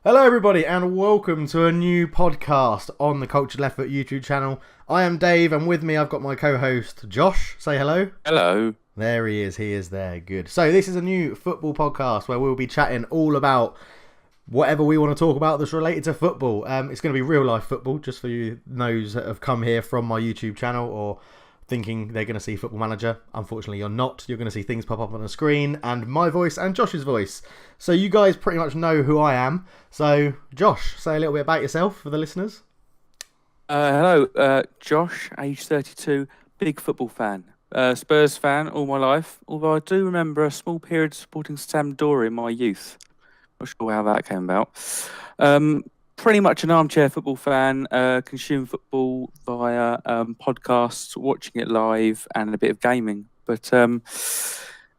Hello everybody and welcome to a new podcast on the Cultured Left Foot YouTube channel. I am Dave and with me I've got my co-host Josh. Say hello. Hello. There he is there, good. So this is a new football podcast where we'll be chatting all about whatever we want to talk about that's related to football. It's going to be real life football, just for you those that have come here from my YouTube channel or thinking they're going to see Football Manager. Unfortunately, you're not. You're going to see things pop up on the screen and my voice and Josh's voice. So you guys pretty much know who I am. So, Josh, say a little bit about yourself for the listeners. Hello, Josh, age 32, big football fan. Spurs fan all my life, although I do remember a small period supporting Sampdoria in my youth. Not sure how that came about. Pretty much an armchair football fan, consume football via podcasts, watching it live, and a bit of gaming. But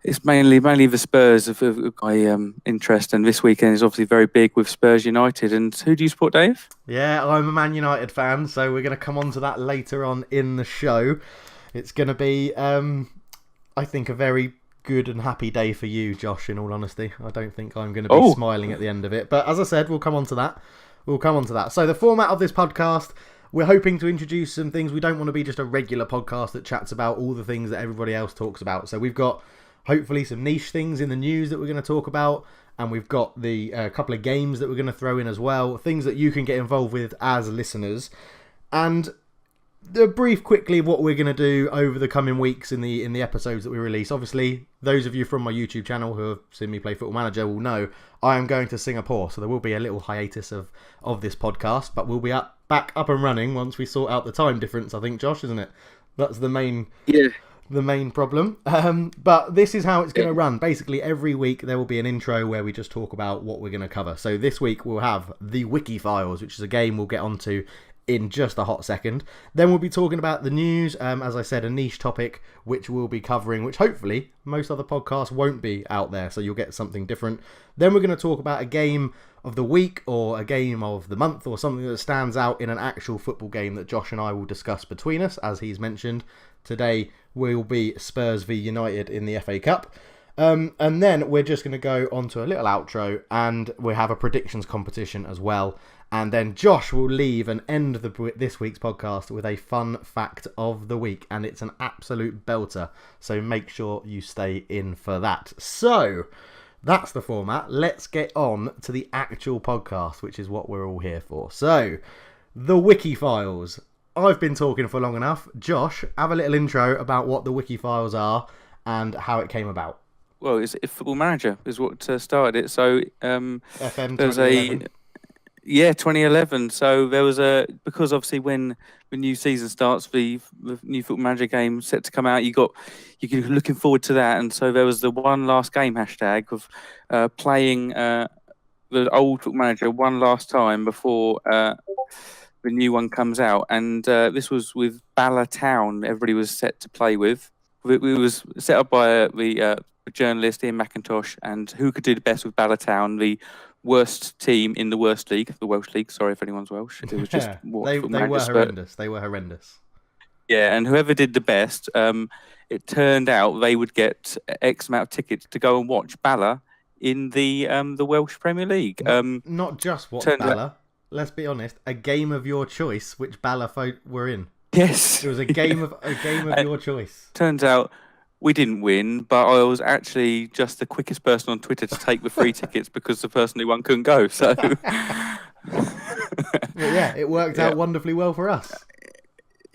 it's mainly the Spurs of my interest, and this weekend is obviously very big with Spurs United. And who do you support, Dave? Yeah, I'm a Man United fan, so we're going to come on to that later on in the show. It's going to be, I think, a very good and happy day for you, Josh, in all honesty. I don't think I'm going to be smiling at the end of it. But as I said, we'll come on to that. So the format of this podcast, we're hoping to introduce some things. We don't want to be just a regular podcast that chats about all the things that everybody else talks about. So we've got hopefully some niche things in the news that we're going to talk about. And we've got the couple of games that we're going to throw in as well. Things that you can get involved with as listeners. And the brief quickly of what we're going to do over the coming weeks in the episodes that we release. Obviously, those of you from my YouTube channel who have seen me play Football Manager will know I am going to Singapore, so there will be a little hiatus of this podcast, but we'll be back up and running once we sort out the time difference, I think, Josh, isn't it? That's the main problem. But this is how it's going to run. Basically, every week there will be an intro where we just talk about what we're going to cover. So this week we'll have the Wiki Files, which is a game we'll get onto in just a hot second. Then we'll be talking about the news, as I said, a niche topic which we'll be covering, which hopefully most other podcasts won't be out there, so you'll get something different. Then we're going to talk about a game of the week or a game of the month or something that stands out in an actual football game that Josh and I will discuss between us, as he's mentioned. Today will be Spurs v United in the FA Cup. And then we're just going to go on to a little outro and we have a predictions competition as well. And then Josh will leave and end this week's podcast with a fun fact of the week. And it's an absolute belter. So make sure you stay in for that. So that's the format. Let's get on to the actual podcast, which is what we're all here for. So the Wiki Files. I've been talking for long enough. Josh, have a little intro about what the Wiki Files are and how it came about. Well, it's Football Manager is what started it. So FM there's 2011. 2011. So there was because obviously when the new season starts, the new Football Manager game set to come out, you're looking forward to that. And so there was the one last game hashtag of playing the old Football Manager one last time before the new one comes out. And this was with Bala Town. Everybody was set to play with. It was set up by the journalist Ian McIntosh, and who could do the best with Bala Town, the worst team in the worst league, the Welsh league. Sorry if anyone's Welsh. It was just they were horrendous. They were horrendous. Yeah, and whoever did the best, it turned out they would get X amount of tickets to go and watch Bala in the Welsh Premier League. Not just watch Bala. Let's be honest, a game of your choice, which Bala folk were in. Yes, it was a game of your choice. Turns out we didn't win, but I was actually just the quickest person on Twitter to take the free tickets because the person who won couldn't go. So, yeah, it worked out wonderfully well for us.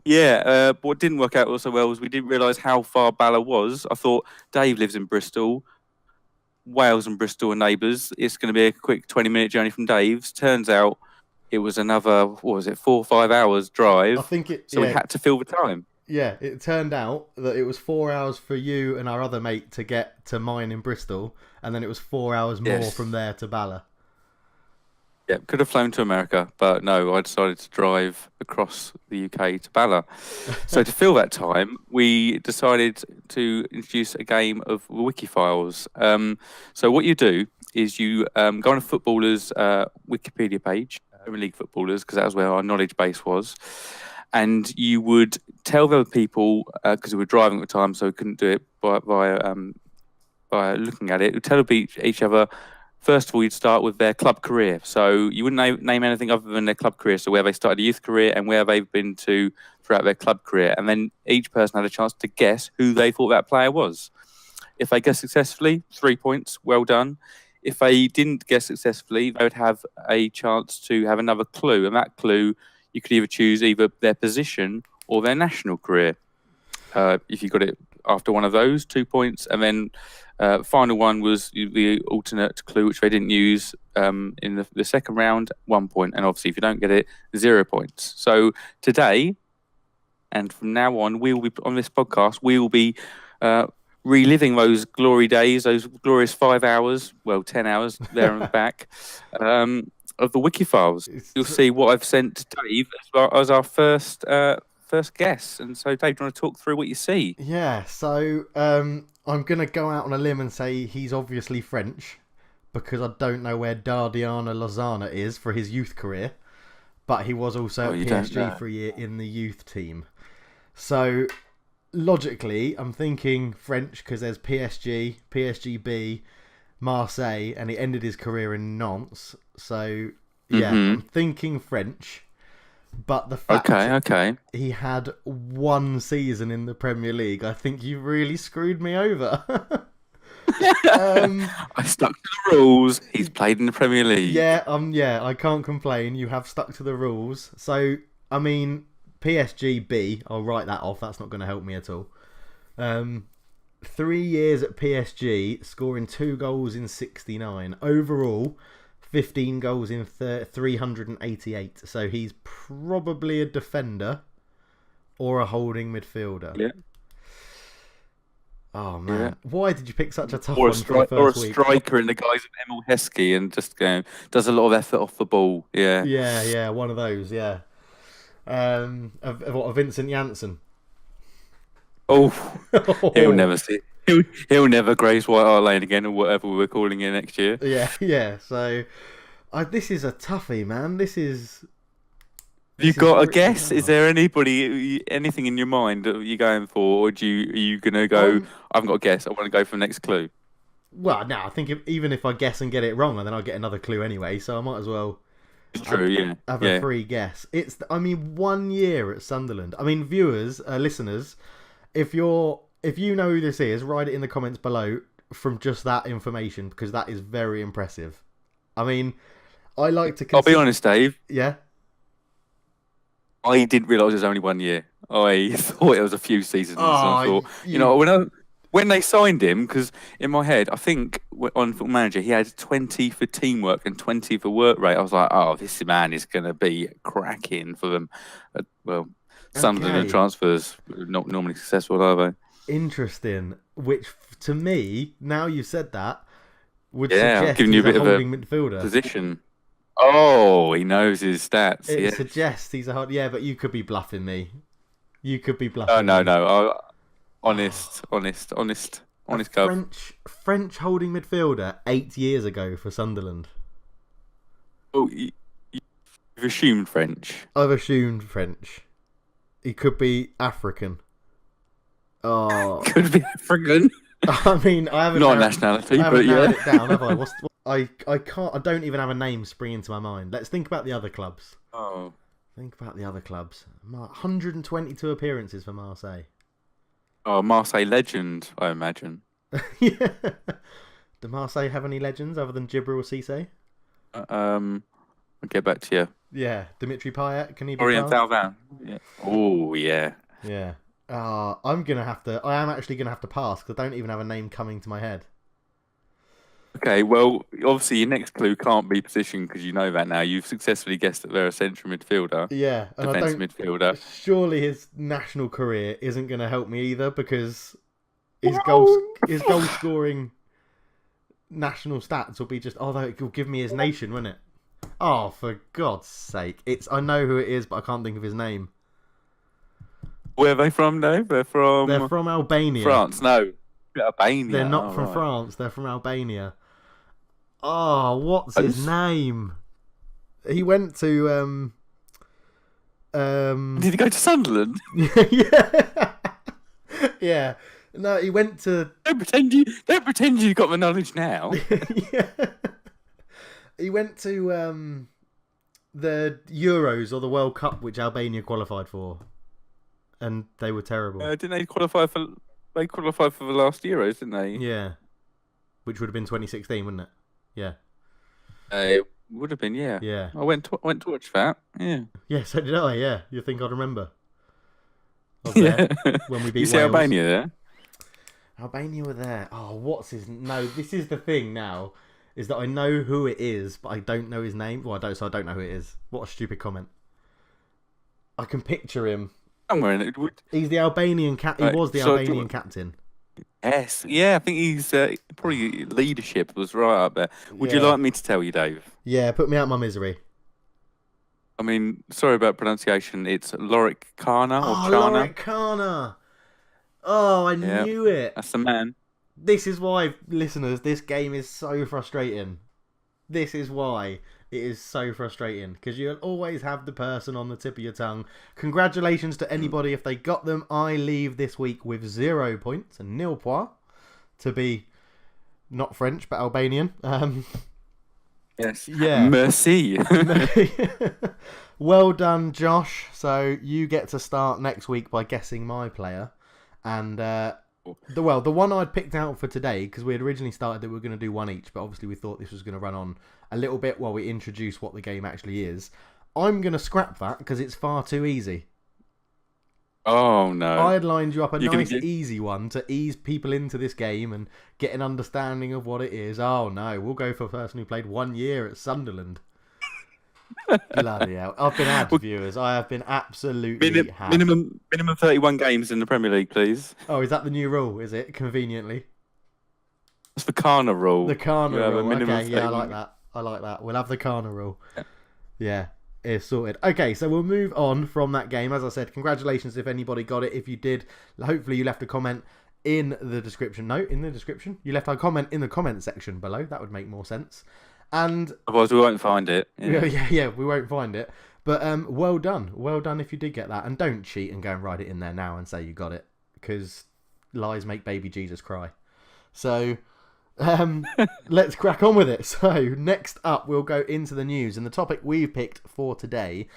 Yeah, but what didn't work out so well was we didn't realise how far Bala was. I thought Dave lives in Bristol. Wales and Bristol are neighbours. It's going to be a quick 20-minute journey from Dave's. Turns out it was another, 4 or 5 hours drive. I think we had to fill the time. Yeah, it turned out that it was 4 hours for you and our other mate to get to mine in Bristol, and then it was 4 hours more from there to Bala. Yeah, could have flown to America, but no, I decided to drive across the UK to Bala. So to fill that time, we decided to introduce a game of Wiki Files. So what you do is you go on a footballer's Wikipedia page, Premier League footballers, because that was where our knowledge base was. And you would tell the other people, because we were driving at the time, so we couldn't do it by looking at it. We'd tell each other first of all, you'd start with their club career. So you wouldn't name anything other than their club career. So where they started a youth career and where they've been to throughout their club career. And then each person had a chance to guess who they thought that player was. If they guessed successfully, 3 points, well done. If they didn't guess successfully, they would have a chance to have another clue. And that clue, you could either choose either their position or their national career. If you got it after one of those, 2 points. And then final one was the alternate clue, which they didn't use in the second round, 1 point. And obviously, if you don't get it, 0 points. So today, and from now on, we will be on this podcast, we will be reliving those glory days, those glorious 5 hours, well, 10 hours there and back, of the Wiki Files. You'll see what I've sent to Dave as our first guess. And so, Dave, do you want to talk through what you see? Yeah, so I'm going to go out on a limb and say he's obviously French, because I don't know where Dardiana Lozana is for his youth career, but he was also at PSG for a year in the youth team. So logically, I'm thinking French because there's PSG, PSG-B, Marseille, and he ended his career in Nantes. So, yeah, I'm thinking French. But the fact he had 1 season in the Premier League, I think you really screwed me over. I stuck to the rules. He's played in the Premier League. Yeah, I can't complain. You have stuck to the rules. So, I mean, PSG-B, I'll write that off. That's not going to help me at all. 3 years at PSG, scoring 2 goals in 69. Overall, 15 goals in 388. So he's probably a defender or a holding midfielder. Yeah. Oh, man. Yeah. Why did you pick such a tough one for the first week? Or a striker in the guise of Emil Heskey and just does a lot of effort off the ball. Yeah. Yeah, one of those, yeah. Of Vincent Janssen. Oh, he'll never see. He'll never grace White Hart Lane again, or whatever we're calling it next year. Yeah. So, this is a toughie, man. You got a guess? Is there anything in your mind that you're going for, or are you gonna go? I haven't got a guess. I want to go for the next clue. Well, no, I think even if I guess and get it wrong, then I'll get another clue anyway. So I might as well. It's true, have a free guess. 1 year at Sunderland. I mean, viewers, listeners, if you know who this is, write it in the comments below from just that information, because that is very impressive. I mean, I like to. I'll be honest, Dave. Yeah. I didn't realise it was only 1 year. I thought it was a few seasons. I thought, when they signed him, because in my head, I think on Football Manager, he had 20 for teamwork and 20 for work rate. I was like, this man is going to be cracking for them. Sunderland transfers not normally successful, are they? Interesting. Which, to me, now you said that, would suggest giving you a bit of a midfielder position. Oh, he knows his stats. It suggests he's a hard. Yeah, but you could be bluffing me. Oh, no. Honest go. French holding midfielder 8 years ago for Sunderland. Oh, you've assumed French. I've assumed French. He could be African. Oh, could be African. I mean, I haven't not a nationality, but yeah. It down, have I? I can't. I don't even have a name spring into my mind. Let's think about the other clubs. Oh, think about the other clubs. 122 appearances for Marseille. Oh, Marseille legend, I imagine. Yeah. Do Marseille have any legends other than Djibril Cissé? I'll get back to you. Yeah, Dimitri Payet, can he be? Orient Thauvin. Yeah. Oh, yeah. Yeah. I am actually gonna have to pass because I don't even have a name coming to my head. Okay, well, obviously your next clue can't be position because you know that now. You've successfully guessed that they're a central midfielder. Yeah, and defensive midfielder. Surely his national career isn't going to help me either because his goal scoring national stats will be just it will give me his nation, won't it? Oh, for God's sake! I know who it is, but I can't think of his name. Where are they from, Dave? They're from Albania. France, no. Albania. They're not from France. They're from Albania. Oh, what's his name? He went to Did he go to Sunderland? Yeah. Yeah. No, he went to. Don't pretend you got the knowledge now. Yeah. He went to the Euros or the World Cup, which Albania qualified for, and they were terrible. Didn't they qualify for? They qualified for the last Euros, didn't they? Yeah, which would have been 2016, wouldn't it? Yeah. It would have been, yeah. Yeah. I went to watch that. Yeah. Yeah, so did I. Yeah, you think I'd remember? Yeah. When we beat you see Wales. Albania there? Albania were there. Oh, what's his? No, this is the thing now, is that I know who it is, but I don't know his name. Well, I don't know who it is. What a stupid comment. I can picture him. Somewhere in it. He's the Albanian cat. He was the Albanian captain. Yes, yeah. I think he's probably leadership was right up there. Would you like me to tell you, Dave? Yeah, put me out my misery. I mean, sorry about pronunciation. It's Lorik Kana or Chana. Lorik Kana. Oh, I knew it. That's the man. This is why, listeners, this game is so frustrating. This is why it is so frustrating. Because you'll always have the person on the tip of your tongue. Congratulations to anybody if they got them. I leave this week with 0 points and nil points. To be not French, but Albanian. Yes. Yeah. Merci. Well done, Josh. So you get to start next week by guessing my player. And the one I'd picked out for today, because we had originally started that we were going to do one each, but obviously we thought this was going to run on a little bit while we introduce what the game actually is. I'm going to scrap that because it's far too easy. Oh, no. I had lined you up a nice easy one to ease people into this game and get an understanding of what it is. Oh, no. We'll go for a person who played 1 year at Sunderland. Bloody hell. I've been had, viewers. I have been absolutely had. Minimum 31 games in the Premier League, please. Oh, is that the new rule, is it? Conveniently. It's the Kana rule. The Kana rule. Okay, yeah, I like that. We'll have the Kana rule. Yeah, it's sorted. Okay, so we'll move on from that game. As I said, congratulations if anybody got it. If you did, hopefully you left a comment in the description. No, in the description. You left a comment in the comment section below. That would make more sense. And otherwise we won't find it. Yeah, we won't find it. But well done if you did get that. And don't cheat and go and write it in there now and say you got it, because lies make baby Jesus cry. So let's crack on with it. So next up, we'll go into the news, and the topic we've picked for today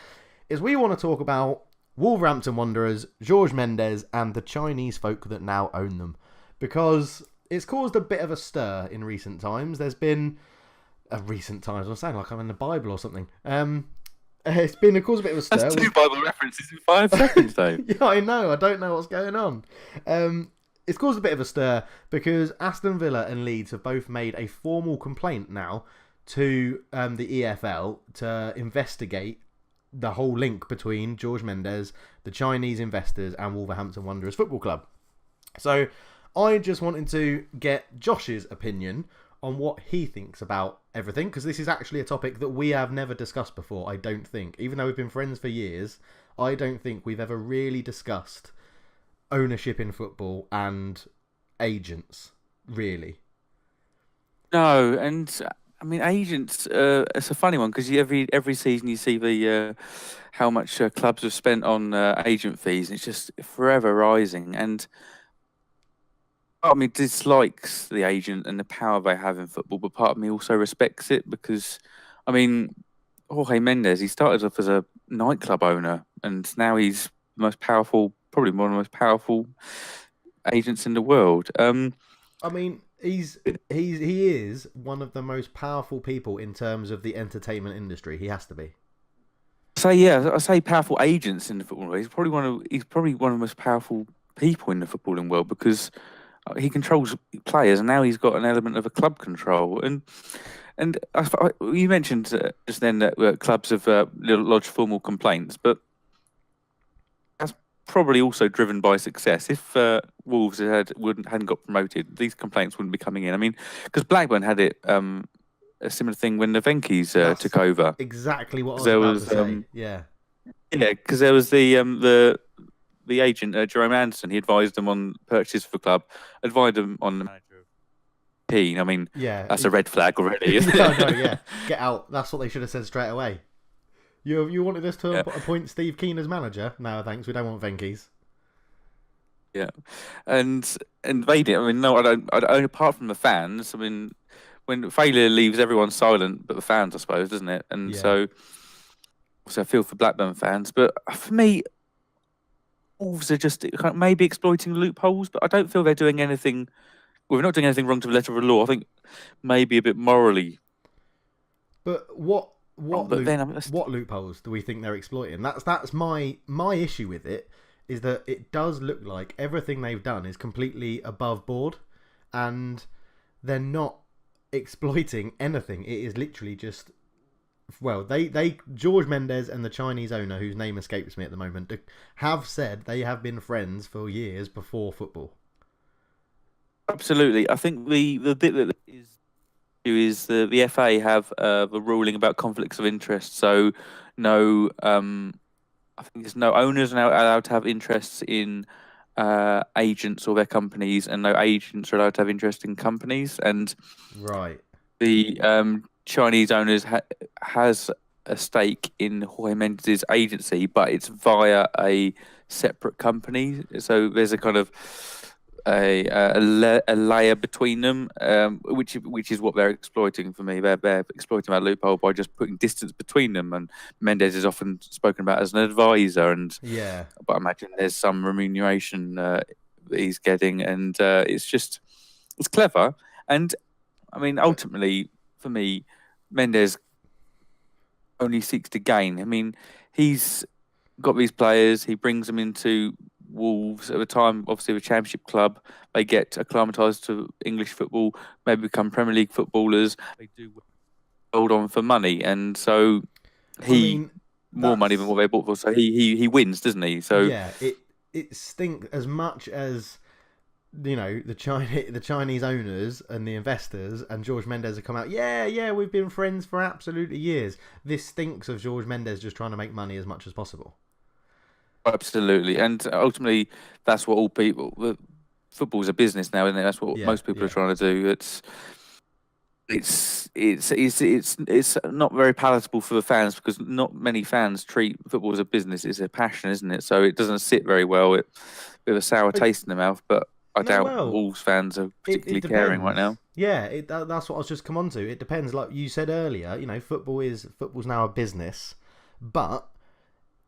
is we want to talk about Wolverhampton Wanderers, Jorge Mendes, and the Chinese folk that now own them, because it's caused a bit of a stir in recent times. There's been recent times. I'm saying like I'm in the Bible or something. It's been caused a bit of a stir. That's 2 Bible references in 5 seconds, though. Yeah, I know. I don't know what's going on. It's caused a bit of a stir because Aston Villa and Leeds have both made a formal complaint now to the EFL to investigate the whole link between Jorge Mendes, the Chinese investors, and Wolverhampton Wanderers Football Club. So I just wanted to get Josh's opinion on what he thinks about everything, because this is actually a topic that we have never discussed before, I don't think. Even though we've been friends for years, I don't think we've ever really discussed ownership in football and agents, really. No, and I mean agents. It's a funny one because every season you see the how much clubs have spent on agent fees, and it's just forever rising. And part of me dislikes the agent and the power they have in football, but part of me also respects it because, I mean, Jorge Mendes, he started off as a nightclub owner, and now he's the most powerful, probably one of the most powerful agents in the world. I mean, he is one of the most powerful people in terms of the entertainment industry. He has to be. I say powerful agents in the football world. He's probably one of the most powerful people in the footballing world because he controls players, and now he's got an element of a club control. And you mentioned just then that clubs have lodged formal complaints, but that's probably also driven by success. If Wolves hadn't got promoted, these complaints wouldn't be coming in. I mean, because Blackburn had it a similar thing when the Venkis took over. Exactly what I was about to say. Yeah, because there was the agent, Jerome Anderson, he advised them on purchase for the club, advised them on the manager of Kane. I mean, that's a red flag already, isn't it? No, yeah. Get out. That's what they should have said straight away. You wanted us to appoint Steve Keane as manager? No, thanks. We don't want Venkis. Yeah, and they did. I mean, no, I don't. Apart from the fans, I mean, when failure leaves everyone silent, but the fans, I suppose, doesn't it? And Yeah. so I feel for Blackburn fans, but for me, Wolves are just kind of maybe exploiting loopholes, but I don't feel they're doing anything. Well, we're not doing anything wrong to the letter of the law. I think maybe a bit morally. But what Wrong, but then what loopholes do we think they're exploiting? That's my issue with it, is that it does look like everything they've done is completely above board, and they're not exploiting anything. It is literally just, well, they George Mendes and the Chinese owner, whose name escapes me at the moment, have said they have been friends for years before football. absolutely. I think the bit that is the FA have the ruling about conflicts of interest. So no, I think there's no owners are now allowed to have interests in agents or their companies, and no agents are allowed to have interest in companies. And Right. the Chinese owners has a stake in Jorge Mendes' agency, but it's via a separate company. So there's a kind of a layer between them, which is what they're exploiting for me. They're exploiting that loophole by just putting distance between them. And Mendes is often spoken about as an advisor, but I imagine there's some remuneration that he's getting, and it's clever. And I mean, ultimately, for me, Mendes only seeks to gain. I mean, he's got these players. He brings them into Wolves at the time, obviously, the Championship club. They get acclimatised to English football, maybe become Premier League footballers. They do hold on for money, and so more money than what they bought for. So he wins, doesn't he? So yeah, it stinks as much as, you know, the Chinese owners and the investors and George Mendes have come out. Yeah, we've been friends for absolutely years. This stinks of George Mendes just trying to make money as much as possible. Absolutely, and ultimately, that's what all people. Football's a business now, isn't it? That's what most people are trying to do. It's not very palatable for the fans, because not many fans treat football as a business. It's a passion, isn't it? So it doesn't sit very well. With a sour taste in the mouth. But I doubt Wolves fans are particularly caring right now. Yeah, that's what I was just come on to. It depends. Like you said earlier, you know, football's now a business. But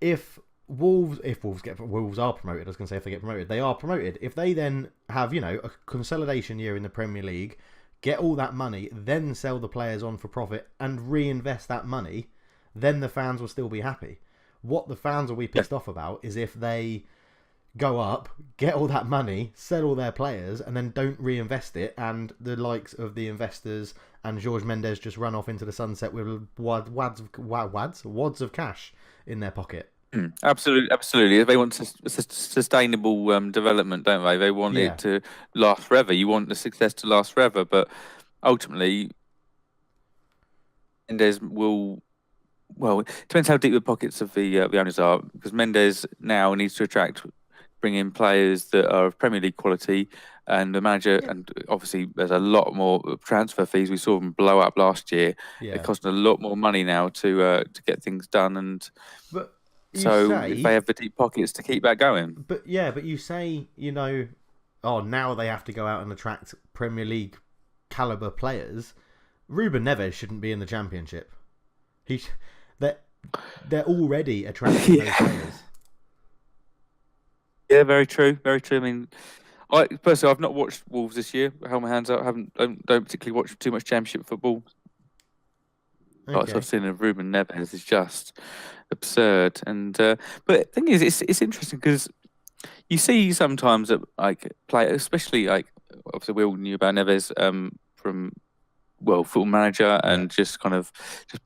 if Wolves are promoted, I was going to say if they get promoted, they are promoted. If they then have, you know, a consolidation year in the Premier League, get all that money, then sell the players on for profit and reinvest that money, then the fans will still be happy. What the fans will be pissed off about is if they go up, get all that money, sell all their players, and then don't reinvest it, and the likes of the investors and Jorge Mendes just run off into the sunset with wads of cash in their pocket. Absolutely. They want sustainable development, don't they? They want it to last forever. You want the success to last forever, but ultimately, Mendes will. Well, it depends how deep the pockets of the owners are, because Mendes now needs to bring in players that are of Premier League quality, and the manager, and obviously there's a lot more transfer fees. We saw them blow up last year. It costs a lot more money now to get things done, if they have the deep pockets to keep that going. But you say, you know, now they have to go out and attract Premier League caliber players. Ruben Neves shouldn't be in the Championship. They're already attracting those players. Yeah, very true. Very true. I mean, personally, I've not watched Wolves this year. I hold my hands up. Don't particularly watch too much Championship football. What I've seen of Ruben Neves is just absurd. And but the thing is, it's interesting because you see sometimes that play, especially obviously we all knew about Neves from Football Manager and just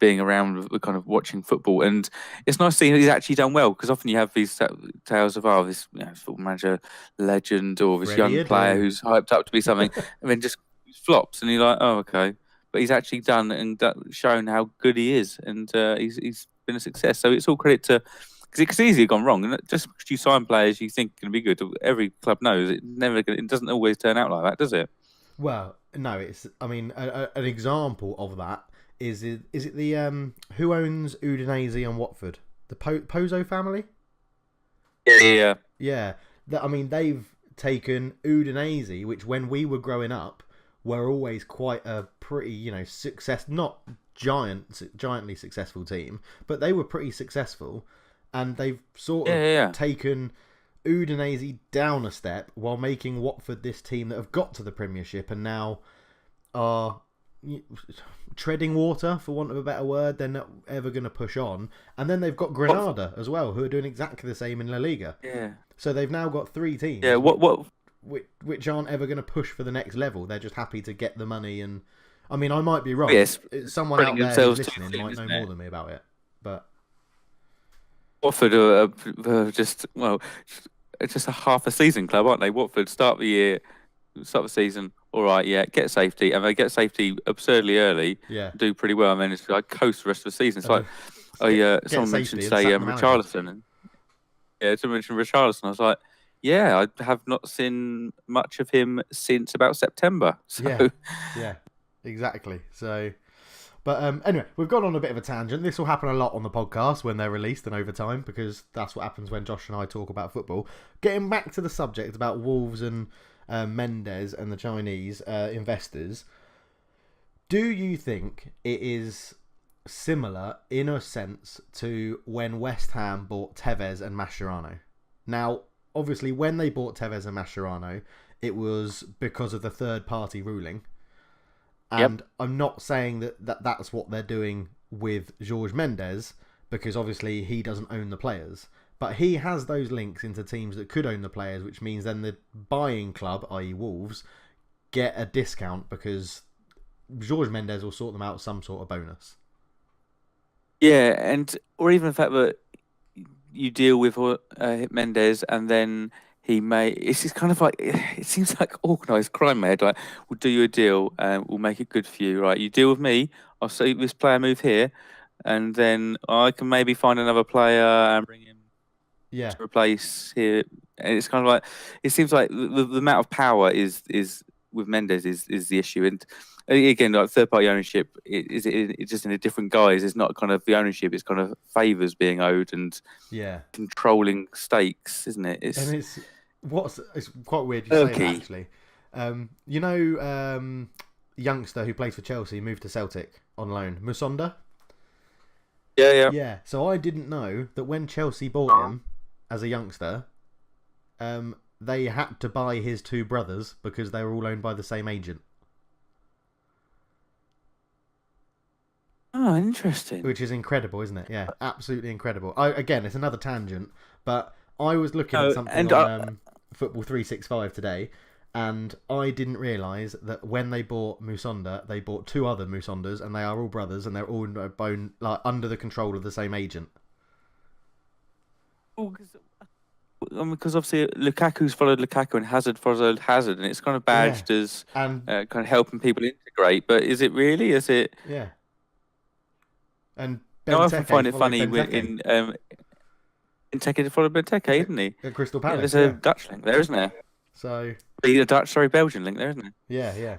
being around, kind of watching football, and it's nice seeing he's actually done well, because often you have these tales of this Football Manager legend or this young player who's hyped up to be something and then just flops, and you're like, oh, okay. But he's actually done and shown how good he is, and he's been a success. So it's all credit to, because it's easily gone wrong. And just because you sign players you think are going to be good, every club knows it doesn't always turn out like that, does it? Well, no. It's. I mean, an example of that is it the who owns Udinese and Watford? The Pozzo family. Yeah. I mean, they've taken Udinese, which when we were growing up were always quite a pretty, not giantly successful team, but they were pretty successful, and they've sort of taken Udinese down a step while making Watford this team that have got to the Premiership and now are treading water, for want of a better word. They're not ever going to push on. And then they've got Granada as well, who are doing exactly the same in La Liga. Yeah. So they've now got 3 teams. Yeah. Which aren't ever going to push for the next level. They're just happy to get the money. And I mean, I might be wrong. Yes. Someone out there who's listening might know more than me about it. But Watford are just a half a season club, aren't they? Watford start the season, all right, yeah, get safety, and they get safety absurdly early, do pretty well, and then it's like coast the rest of the season. It's like, someone mentioned, Richarlison, someone mentioned Richarlison. I was like, I have not seen much of him since about September. So. Yeah, exactly. So, but anyway, we've gone on a bit of a tangent. This will happen a lot on the podcast when they're released and over time, because that's what happens when Josh and I talk about football. Getting back to the subject about Wolves and Mendes and the Chinese investors, do you think it is similar in a sense to when West Ham bought Tevez and Mascherano? Now, obviously, when they bought Tevez and Mascherano, it was because of the third-party ruling. And I'm not saying that that's what they're doing with Jorge Mendes, because obviously he doesn't own the players. But he has those links into teams that could own the players, which means then the buying club, i.e. Wolves, get a discount because Jorge Mendes will sort them out some sort of bonus. Yeah, or even the fact that you deal with Mendes and then he may... It's just kind of like... It seems like organised crime, mate. Like, we'll do you a deal and we'll make it good for you, right? You deal with me, I'll see this player move here, and then I can maybe find another player and bring him to replace here. And it's kind of like... It seems like the amount of power is with Mendes is the issue. And again, like third-party ownership, it's just in a different guise. It's not kind of the ownership, it's kind of favours being owed and controlling stakes, isn't it? It's quite weird you say that, actually. Youngster who plays for Chelsea moved to Celtic on loan, Musonda? Yeah. So I didn't know that when Chelsea bought him as a youngster, they had to buy his 2 brothers because they were all owned by the same agent. Oh, interesting. Which is incredible, isn't it? Yeah, absolutely incredible. Again, it's another tangent, but I was looking at something on Football 365 today, and I didn't realise that when they bought Musonda, they bought 2 other Musondas, and they are all brothers, and they're all under the control of the same agent. Because obviously Lukaku's followed Lukaku and Hazard followed Hazard, and it's kind of badged as kind of helping people integrate. But is it really? Is it? Yeah. And I often find it funny in Teke followed Benteke, isn't he? At Crystal Palace. There's a Dutch link there, isn't there? So Belgian link there, isn't there? Yeah.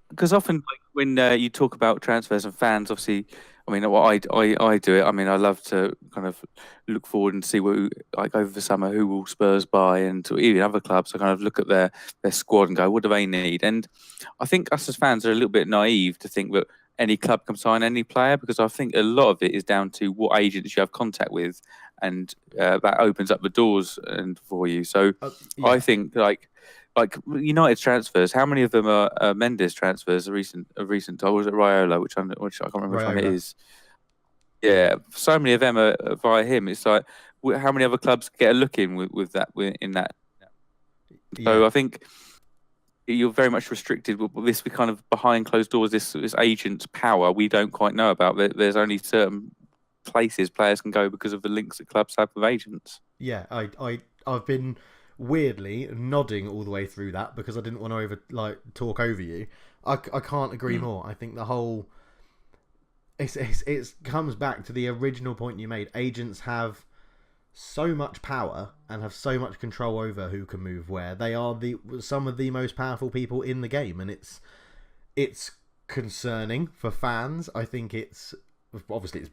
Because often when you talk about transfers and fans, obviously, I mean, what I do it. I mean, I love to kind of look forward and see like over the summer who will Spurs buy, and even other clubs. I kind of look at their squad and go, what do they need? And I think us as fans are a little bit naive to think that any club can sign any player, because I think a lot of it is down to what agents you have contact with, and that opens up the doors for you. So I think like United's transfers, how many of them are Mendes transfers? A recent, or was it Raiola, which I can't remember which one it is. Yeah, so many of them are via him. It's like, how many other clubs get a look in with that in that? So I think you're very much restricted with this kind of behind closed doors. This agent's power we don't quite know about. There's only certain places players can go because of the links that clubs have with agents. Yeah, I've been weirdly nodding all the way through that because I didn't want to talk over you. I can't agree more. I think the whole it comes back to the original point you made. Agents have so much power and have so much control over who can move where. They are some of the most powerful people in the game, and it's concerning for fans. I think it's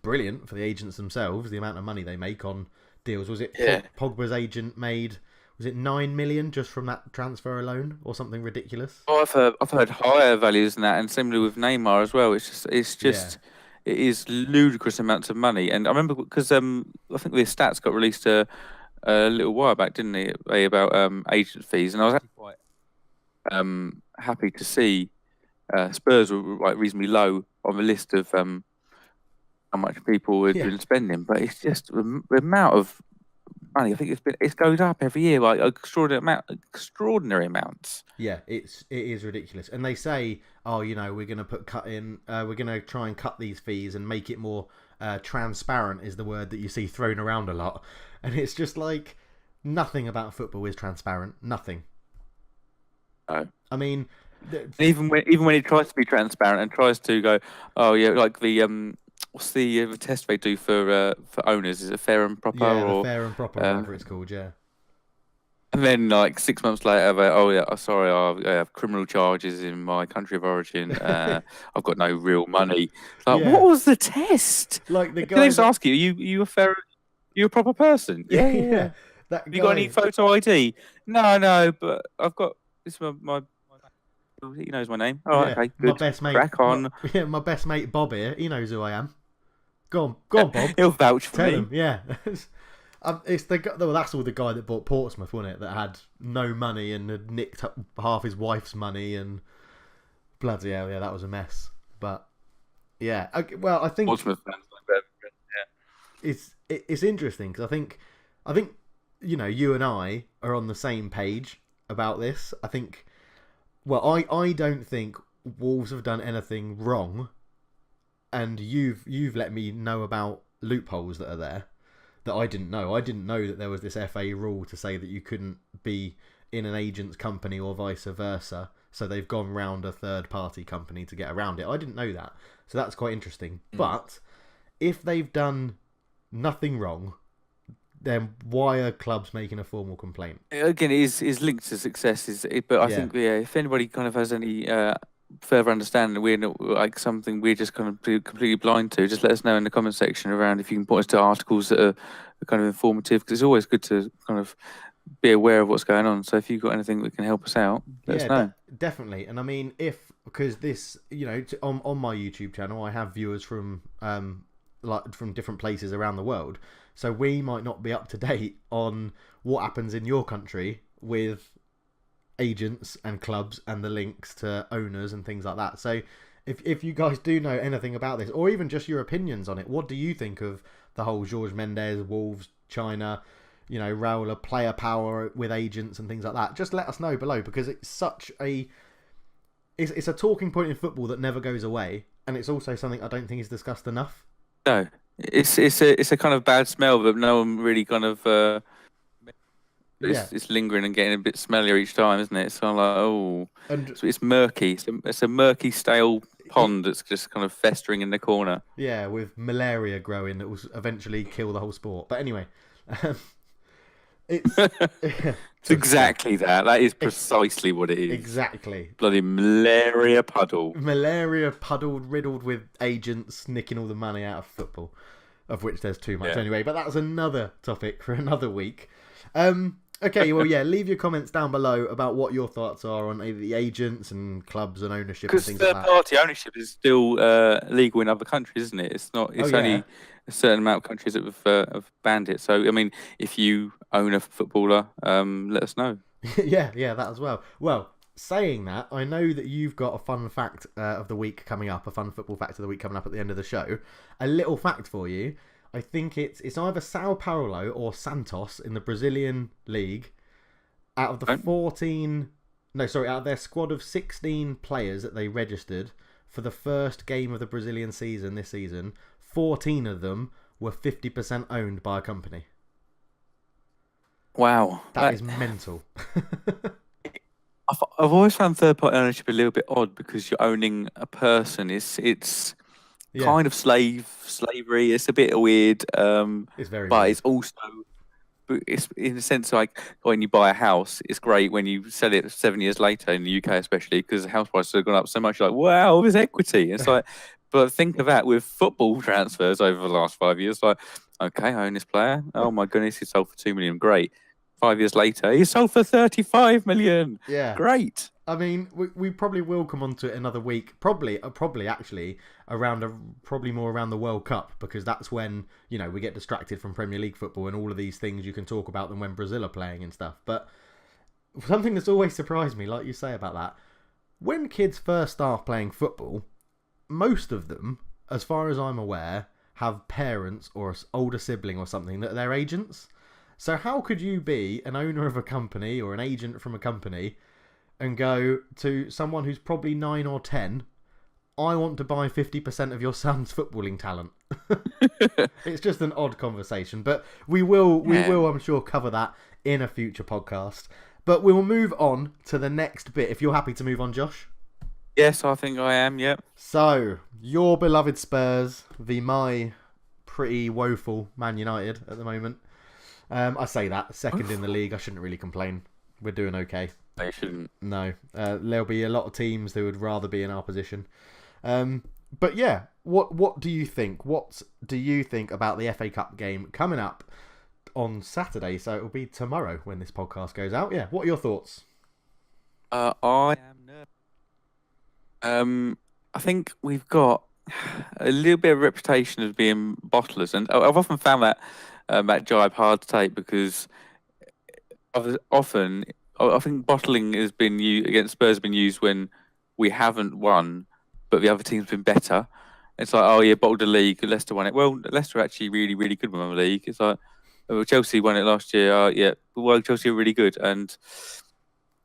brilliant for the agents themselves, the amount of money they make on deals. Was it Pogba's agent made Was it 9 million just from that transfer alone, or something ridiculous? Oh, I've heard higher values than that, and similarly with Neymar as well. Yeah, it is ludicrous amounts of money. And I remember because I think the stats got released a little while back, didn't they, about agent fees, and I was actually quite happy to see Spurs were like reasonably low on the list of how much people had yeah, been spending. But it's just the amount of money. I think it's goes up every year, like extraordinary amounts. yeah. It is ridiculous, and they say, oh, we're going to we're going to try and cut these fees and make it more transparent. Is the word that you see thrown around a lot, and it's just like nothing about football is transparent. Nothing. No. I mean, Even when it tries to be transparent and tries to go, oh yeah, like the what's the test they do for owners? Is it fair and proper yeah, the or fair and proper, whatever it's called. Yeah, and then like 6 months later, oh yeah, sorry, I have criminal charges in my country of origin. I've got no real money. It's like, Yeah. what was the test? like the Did guy. they just ask you a fair, you a proper person? Yeah. That Have you got any photo ID? No, but I've got this. Is my he knows my name. All right, okay, my good. best mate. Crack on. My best mate Bob here. He knows who I am. Go on, Bob. He'll vouch for Tell me. him. Yeah. It's well, that's all the guy that bought Portsmouth, wasn't it? That had no money and had nicked up half his wife's money and bloody hell, yeah, that was a mess. But yeah, well, I think Portsmouth fans like that. Yeah. it's interesting because I think you and I are on the same page about this. I think, well, I don't think Wolves have done anything wrong, and you've let me know about loopholes that are there that I didn't know. I didn't know that there was this FA rule to say that you couldn't be in an agent's company or vice versa. So they've gone round a third-party company to get around it. I didn't know that. So that's quite interesting. But if they've done nothing wrong, then why are clubs making a formal complaint? Again, it is linked to success. But I think if anybody kind of has any further understanding, we're not like something we're just kind of completely blind to. Just let us know in the comment section around if you can point us to articles that are kind of informative, because it's always good to kind of be aware of what's going on. So if you've got anything that can help us out, let us know. Definitely. And I mean, because this, on my YouTube channel, I have viewers from from different places around the world. So we might not be up to date on what happens in your country with agents and clubs and the links to owners and things like that. So if you guys do know anything about this, or even just your opinions on it, what do you think of the whole Jorge Mendes, Wolves, China, Raul, player power with agents and things like that? Just let us know below, because it's such it's a talking point in football that never goes away, and it's also something I don't think is discussed enough. No, it's a kind of bad smell that no one really kind of it's lingering and getting a bit smellier each time, isn't it? It's kind of like, oh, And so it's murky. It's a murky, stale pond that's just kind of festering in the corner. yeah, with malaria growing that will eventually kill the whole sport. But anyway, it's It's exactly that. That is precisely what it is. exactly Bloody malaria puddle. malaria puddled, riddled with agents nicking all the money out of football, of which there's too much anyway. But that's another topic for another week. Okay, well, yeah, leave your comments down below about what your thoughts are on the agents and clubs and ownership and Because things like that. third-party ownership is still legal in other countries, isn't it? It's not. It's only a certain amount of countries that have banned it. So, I mean, if you own a footballer, let us know. yeah, that as well. Well, saying that, I know that you've got a fun fact of the week coming up, a fun football fact of the week coming up at the end of the show. A little fact for you. I think it's either Sao Paulo or Santos in the Brazilian league. Out of the out of their squad of 16 players that they registered for the first game of the Brazilian season this season, 14 of them were 50% owned by a company. Wow, that is mental. I've always found third-party ownership a little bit odd, because you're owning a person. It's kind of slavery. It's a bit weird. It's very but weird. it's also, it's in a sense like when you buy a house, it's great when you sell it 7 years later in the UK, especially because the house prices have gone up so much. You're like, wow, there's equity. It's like, but think of that with football transfers over the last 5 years. Like, okay, I own this player. Oh my goodness, he sold for 2 million. Great. 5 years later, he sold for 35 million. Yeah. Great. I mean, we probably will come on to it another week. Probably actually probably more around the World Cup, because that's when we get distracted from Premier League football and all of these things you can talk about them when Brazil are playing and stuff. But something that's always surprised me, like you say about that, when kids first start playing football, most of them, as far as I'm aware, have parents or an older sibling or something that are their agents. So how could you be an owner of a company or an agent from a company and go to someone who's probably 9 or 10, I want to buy 50% of your son's footballing talent? It's just an odd conversation, but we will, I'm sure, cover that in a future podcast. But we'll move on to the next bit, if you're happy to move on, Josh. Yes, I think I am, yep. So, your beloved Spurs v my pretty woeful Man United at the moment. I say that, second in the league, I shouldn't really complain. We're doing okay. They shouldn't. No, there'll be a lot of teams who would rather be in our position. But yeah, what do you think? What do you think about the FA Cup game coming up on Saturday? So it'll be tomorrow when this podcast goes out. Yeah, what are your thoughts? I am nervous. I think we've got a little bit of a reputation of being bottlers, and I've often found that jibe hard to take, because often I think bottling has been used against Spurs, has been used when we haven't won, but the other team's been better. It's like, oh yeah, bottled the league, Leicester won it. Well, Leicester are actually really, really good when won the league. It's like, well, Chelsea won it last year. Yeah, well, Chelsea are really good. And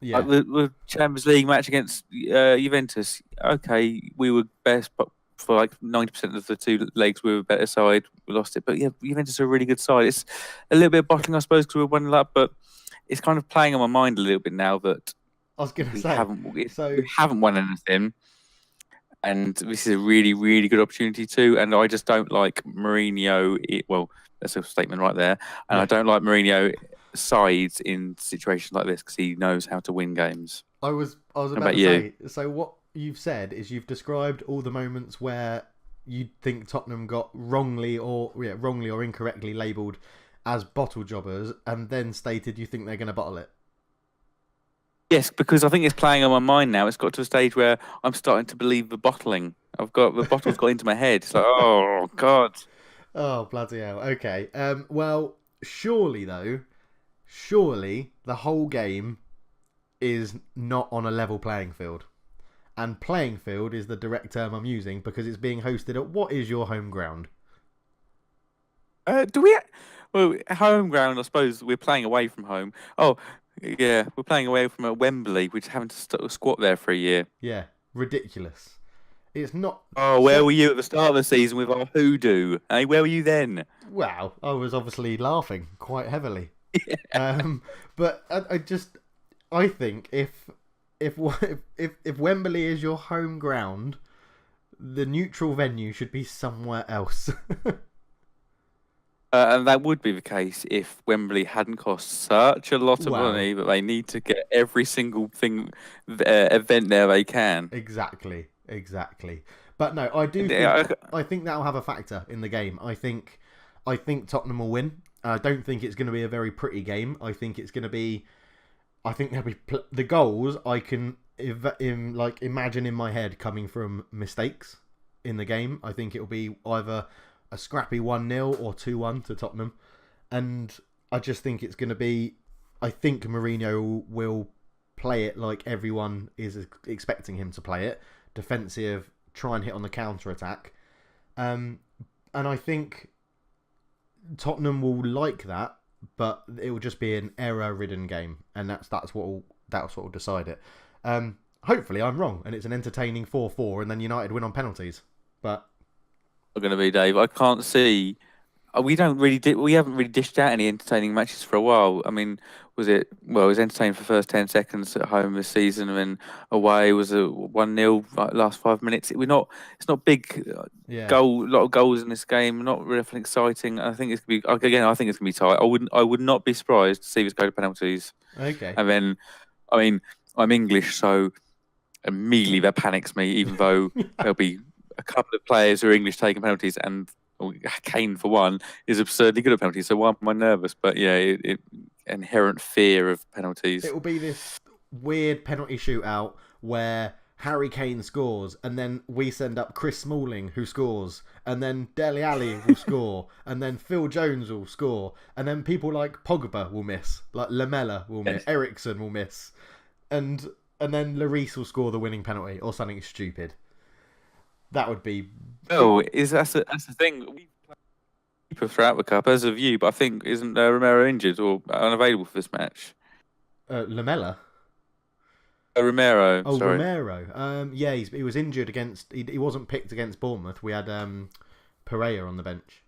yeah, the Champions League match against Juventus, okay, we were best, but for like 90% of the two legs, we were a better side. We lost it. But yeah, Juventus are a really good side. It's a little bit of bottling, I suppose, because we're winning that, but it's kind of playing on my mind a little bit now that I was going to say we haven't won anything, and this is a really, really good opportunity too. And I just don't like Mourinho. Well, that's a statement right there. And I don't like Mourinho sides in situations like this, because he knows how to win games. I was about to say. So what you've said is you've described all the moments where you think Tottenham got wrongly or incorrectly labelled as bottle jobbers, and then stated you think they're going to bottle it. Yes, because I think it's playing on my mind now. It's got to a stage where I'm starting to believe the bottling. The bottle's got into my head. It's like, oh God. Oh, bloody hell. Okay. Well, surely the whole game is not on a level playing field. And playing field is the direct term I'm using, because it's being hosted at what is your home ground? Well, home ground, I suppose we're playing away from home. Oh, yeah, we're playing away from Wembley, which having to squat there for a year. Yeah, ridiculous. It's not... Oh, where were you at the start of the season with our hoodoo? Hey, where were you then? Wow, I was obviously laughing quite heavily. Yeah. But I think if Wembley is your home ground, the neutral venue should be somewhere else. And that would be the case if Wembley hadn't cost such a lot of money that they need to get every single event there they can. Exactly. But no, I think that'll have a factor in the game. I think Tottenham will win. I don't think it's going to be a very pretty game. I think there'll be the goals I can imagine in my head coming from mistakes in the game. I think it'll be either a scrappy 1-0 or 2-1 to Tottenham, and I just think it's going to be. I think Mourinho will play it like everyone is expecting him to play it, defensive, try and hit on the counter attack, and I think Tottenham will like that, but it will just be an error-ridden game, and that's what will decide it. Hopefully, I'm wrong, and it's an entertaining 4-4, and then United win on penalties, but. Going to be, Dave. I can't see. We haven't really dished out any entertaining matches for a while. I mean, it was entertaining for the first 10 seconds at home this season, and then away was a 1-0 last 5 minutes. It's not big goal, lot of goals in this game. Not really exciting. I think it's gonna be I think it's gonna be tight. I would not be surprised to see this go to penalties. Okay. And then, I mean, I'm English, so immediately that panics me. Even though there'll be a couple of players who are English taking penalties, and Kane for one is absurdly good at penalties. So why am I nervous? But yeah, inherent fear of penalties. It will be this weird penalty shootout where Harry Kane scores, and then we send up Chris Smalling, who scores, and then Dele Alli will score, and then Phil Jones will score, and then people like Pogba will miss, like Lamela will miss, Eriksen will miss, and then Lloris will score the winning penalty or something stupid. That would be. Oh, that's the thing. We played throughout the cup, as of you, but I think isn't Romero injured or unavailable for this match? Lamela. Romero. Oh, sorry. Romero. Yeah, he was injured against. He wasn't picked against Bournemouth. We had Pereira on the bench.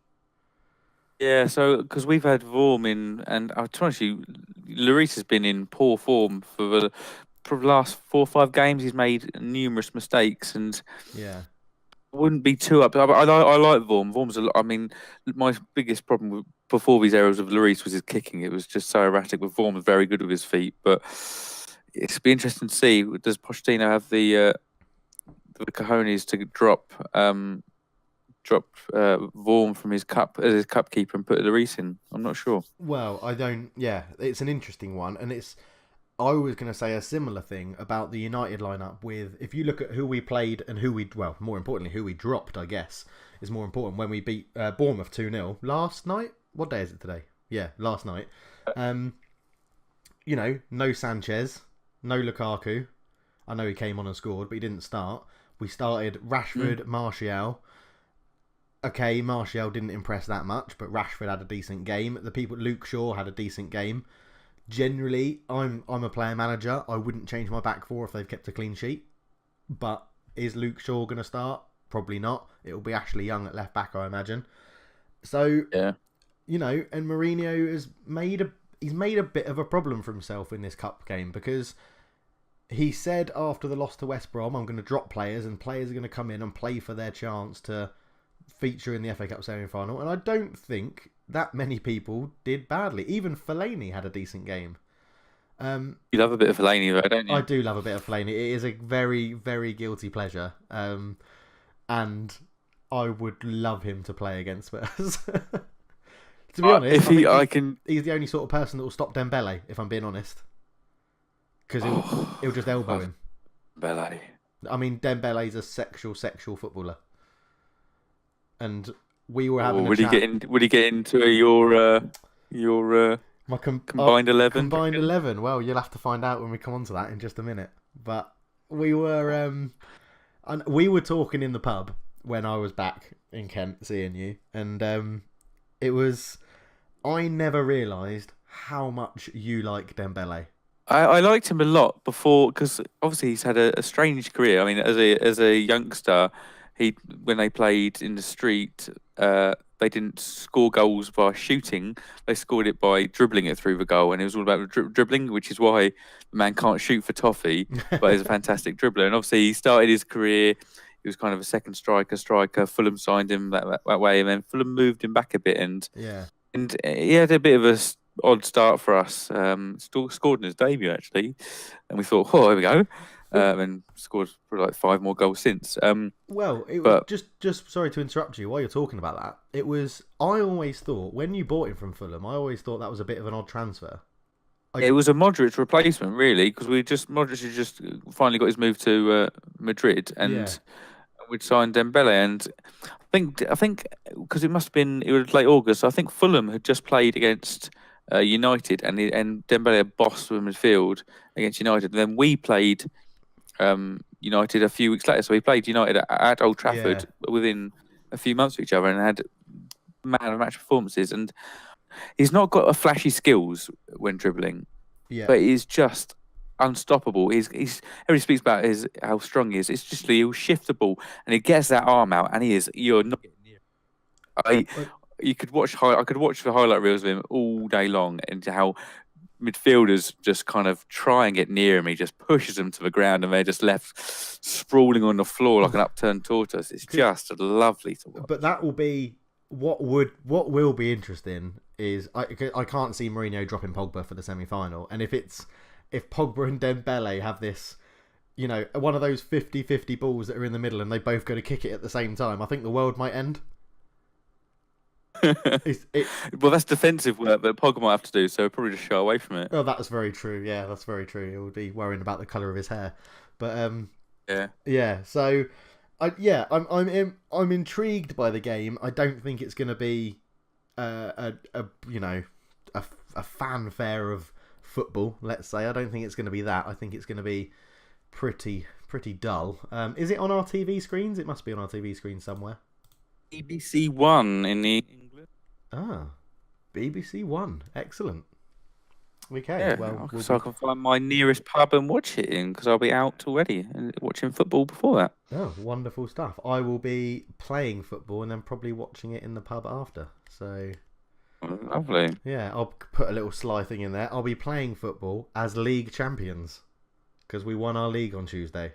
Yeah, so because we've had Vorm in, and I'll try to. Lloris has been in poor form for the last 4 or 5 games. He's made numerous mistakes, and yeah, wouldn't be too up. I like Vorm. Vorm's I mean, my biggest problem before these errors of Lloris was his kicking. It was just so erratic. But Vorm was very good with his feet, but. It's be interesting to see. Does Pochettino have the cojones to drop Vorm from his cup as his cup keeper and put Lloris in? I'm not sure. Well, I don't. Yeah, it's an interesting one, and it's. I was going to say a similar thing about the United lineup. With if you look at who we played and more importantly, who we dropped. I guess is more important when we beat Bournemouth 2-0 last night. What day is it today? Yeah, last night. No Sanchez. No Lukaku. I know he came on and scored, but he didn't start. We started Rashford, Martial. Okay, Martial didn't impress that much, but Rashford had a decent game. Luke Shaw had a decent game. Generally, I'm a player manager. I wouldn't change my back four if they've kept a clean sheet. But is Luke Shaw going to start? Probably not. It'll be Ashley Young at left back, I imagine. So, yeah, and Mourinho has made a bit of a problem for himself in this cup game because he said after the loss to West Brom, I'm going to drop players and players are going to come in and play for their chance to feature in the FA Cup semi-final. And I don't think that many people did badly. Even Fellaini had a decent game. You love a bit of Fellaini though, don't you? I do love a bit of Fellaini. It is a very, very guilty pleasure. And I would love him to play against Spurs. To be honest, he's the only sort of person that will stop Dembele, if I'm being honest. Because he'll just elbow him. Dembele. I mean, Dembele's a sexual footballer. And we were having would he get into your my combined 11? Combined 11. Well, you'll have to find out when we come on to that in just a minute. But we were talking in the pub when I was back in Kent seeing you. And it was... I never realised how much you like Dembele. I liked him a lot before because obviously he's had a strange career. I mean, as a youngster, when they played in the street, they didn't score goals by shooting. They scored it by dribbling it through the goal, and it was all about dribbling, which is why the man can't shoot for toffee, but he's a fantastic dribbler. And obviously, he started his career. He was kind of a second striker. Fulham signed him that way, and then Fulham moved him back a bit, and he had a bit of a odd start for us. Scored in his debut actually, and we thought, oh, here we go. And scored for like 5 more goals since. Just sorry to interrupt you while you're talking about that. I always thought when you bought him from Fulham, I always thought that was a bit of an odd transfer. It was a Modric replacement, really, because Modric had just finally got his move to Madrid, and we'd signed Dembele. And I think because it was late August. So I think Fulham had just played against United, and Dembele had bossed the midfield against United. And then we played United a few weeks later. So we played United at Old Trafford within a few months of each other, and had man of match performances. And he's not got a flashy skills when dribbling, but he's just unstoppable. Everybody speaks about how strong he is. It's just he'll shift the ball and he gets that arm out, and you're not getting near. I could watch the highlight reels of him all day long, and how midfielders just kind of try and get near him. He just pushes them to the ground, and they're just left sprawling on the floor like an upturned tortoise. It's just lovely to watch. But that will be what will be interesting is I can't see Mourinho dropping Pogba for the semi-final, and if Pogba and Dembele have this, one of those 50-50 balls that are in the middle and they both go to kick it at the same time, I think the world might end. It's Well, that's defensive work that Pogba might have to do, so probably just shy away from it. oh, that's very true. Yeah, that's very true. He'll be worrying about the colour of his hair, but Yeah. yeah. So, I'm intrigued by the game. I don't think it's going to be a you know a fanfare of football. Let's say I don't think it's going to be that. I think it's going to be pretty dull. Is it on our TV screens? It must be on our TV screen somewhere. BBC One in the England. Ah, BBC One. Excellent. Okay, Yeah, well, so I can find my nearest pub and watch it in because I'll be out already and watching football before that. oh, wonderful stuff. I will be playing football and then probably watching it in the pub after. So, Lovely. yeah, I'll put a little sly thing in there. I'll be playing football as league champions because we won our league on Tuesday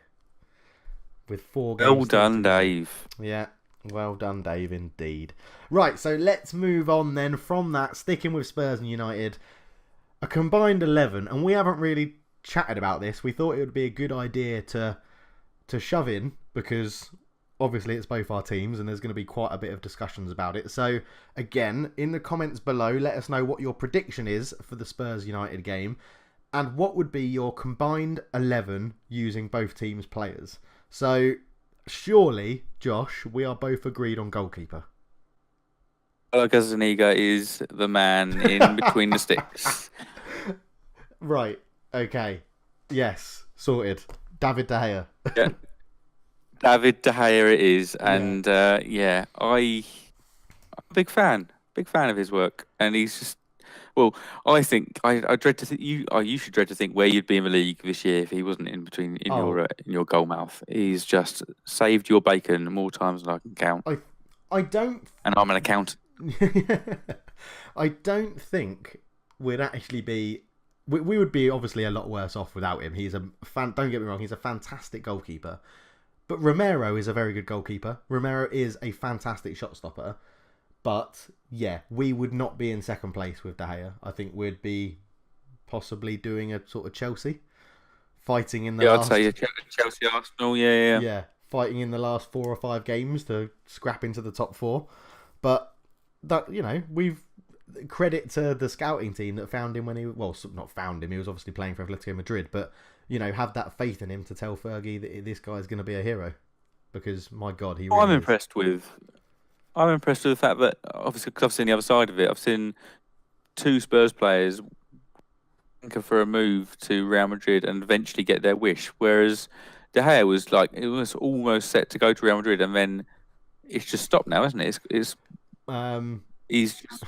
with 4 games. Well done, Dave. Yeah, well done, Dave, indeed. Right, so let's move on then from that, sticking with Spurs and United. A combined 11, and we haven't really chatted about this. We thought it would be a good idea to shove in because obviously it's both our teams and there's going to be quite a bit of discussions about it. So again, in the comments below, let us know what your prediction is for the Spurs United game and what would be your combined 11 using both teams' players. So surely, Josh, we are both agreed on goalkeeper. Gazaniga is the man in between the sticks. Right. Okay. Yes. Sorted. David De Gea. Yeah. David De Gea it is, and I'm a big fan of his work, and he's just I think I dread to think you should dread to think where you'd be in the league this year if he wasn't in between in your goal mouth. He's just saved your bacon more times than I can count. I don't, and I'm an accountant. I don't think we'd actually be. We would be obviously a lot worse off without him. He's a fan. Don't get me wrong. He's a fantastic goalkeeper, but Romero is a very good goalkeeper. Romero is a fantastic shot stopper. But yeah, we would not be in second place with De Gea. I think we'd be possibly doing a sort of Chelsea, fighting in the last. I'd say Chelsea, Arsenal. Yeah. Fighting in the last 4 or 5 games to scrap into the top 4. But that we've. Credit to the scouting team that found him when he not found him. He was obviously playing for Atletico Madrid, but have that faith in him to tell Fergie that this guy is going to be a hero. Because my God, he. Really I'm impressed with the fact that obviously because I've seen the other side of it. I've seen 2 Spurs players anchor for a move to Real Madrid and eventually get their wish, whereas De Gea was almost set to go to Real Madrid, and then it's just stopped now, isn't it? He's just.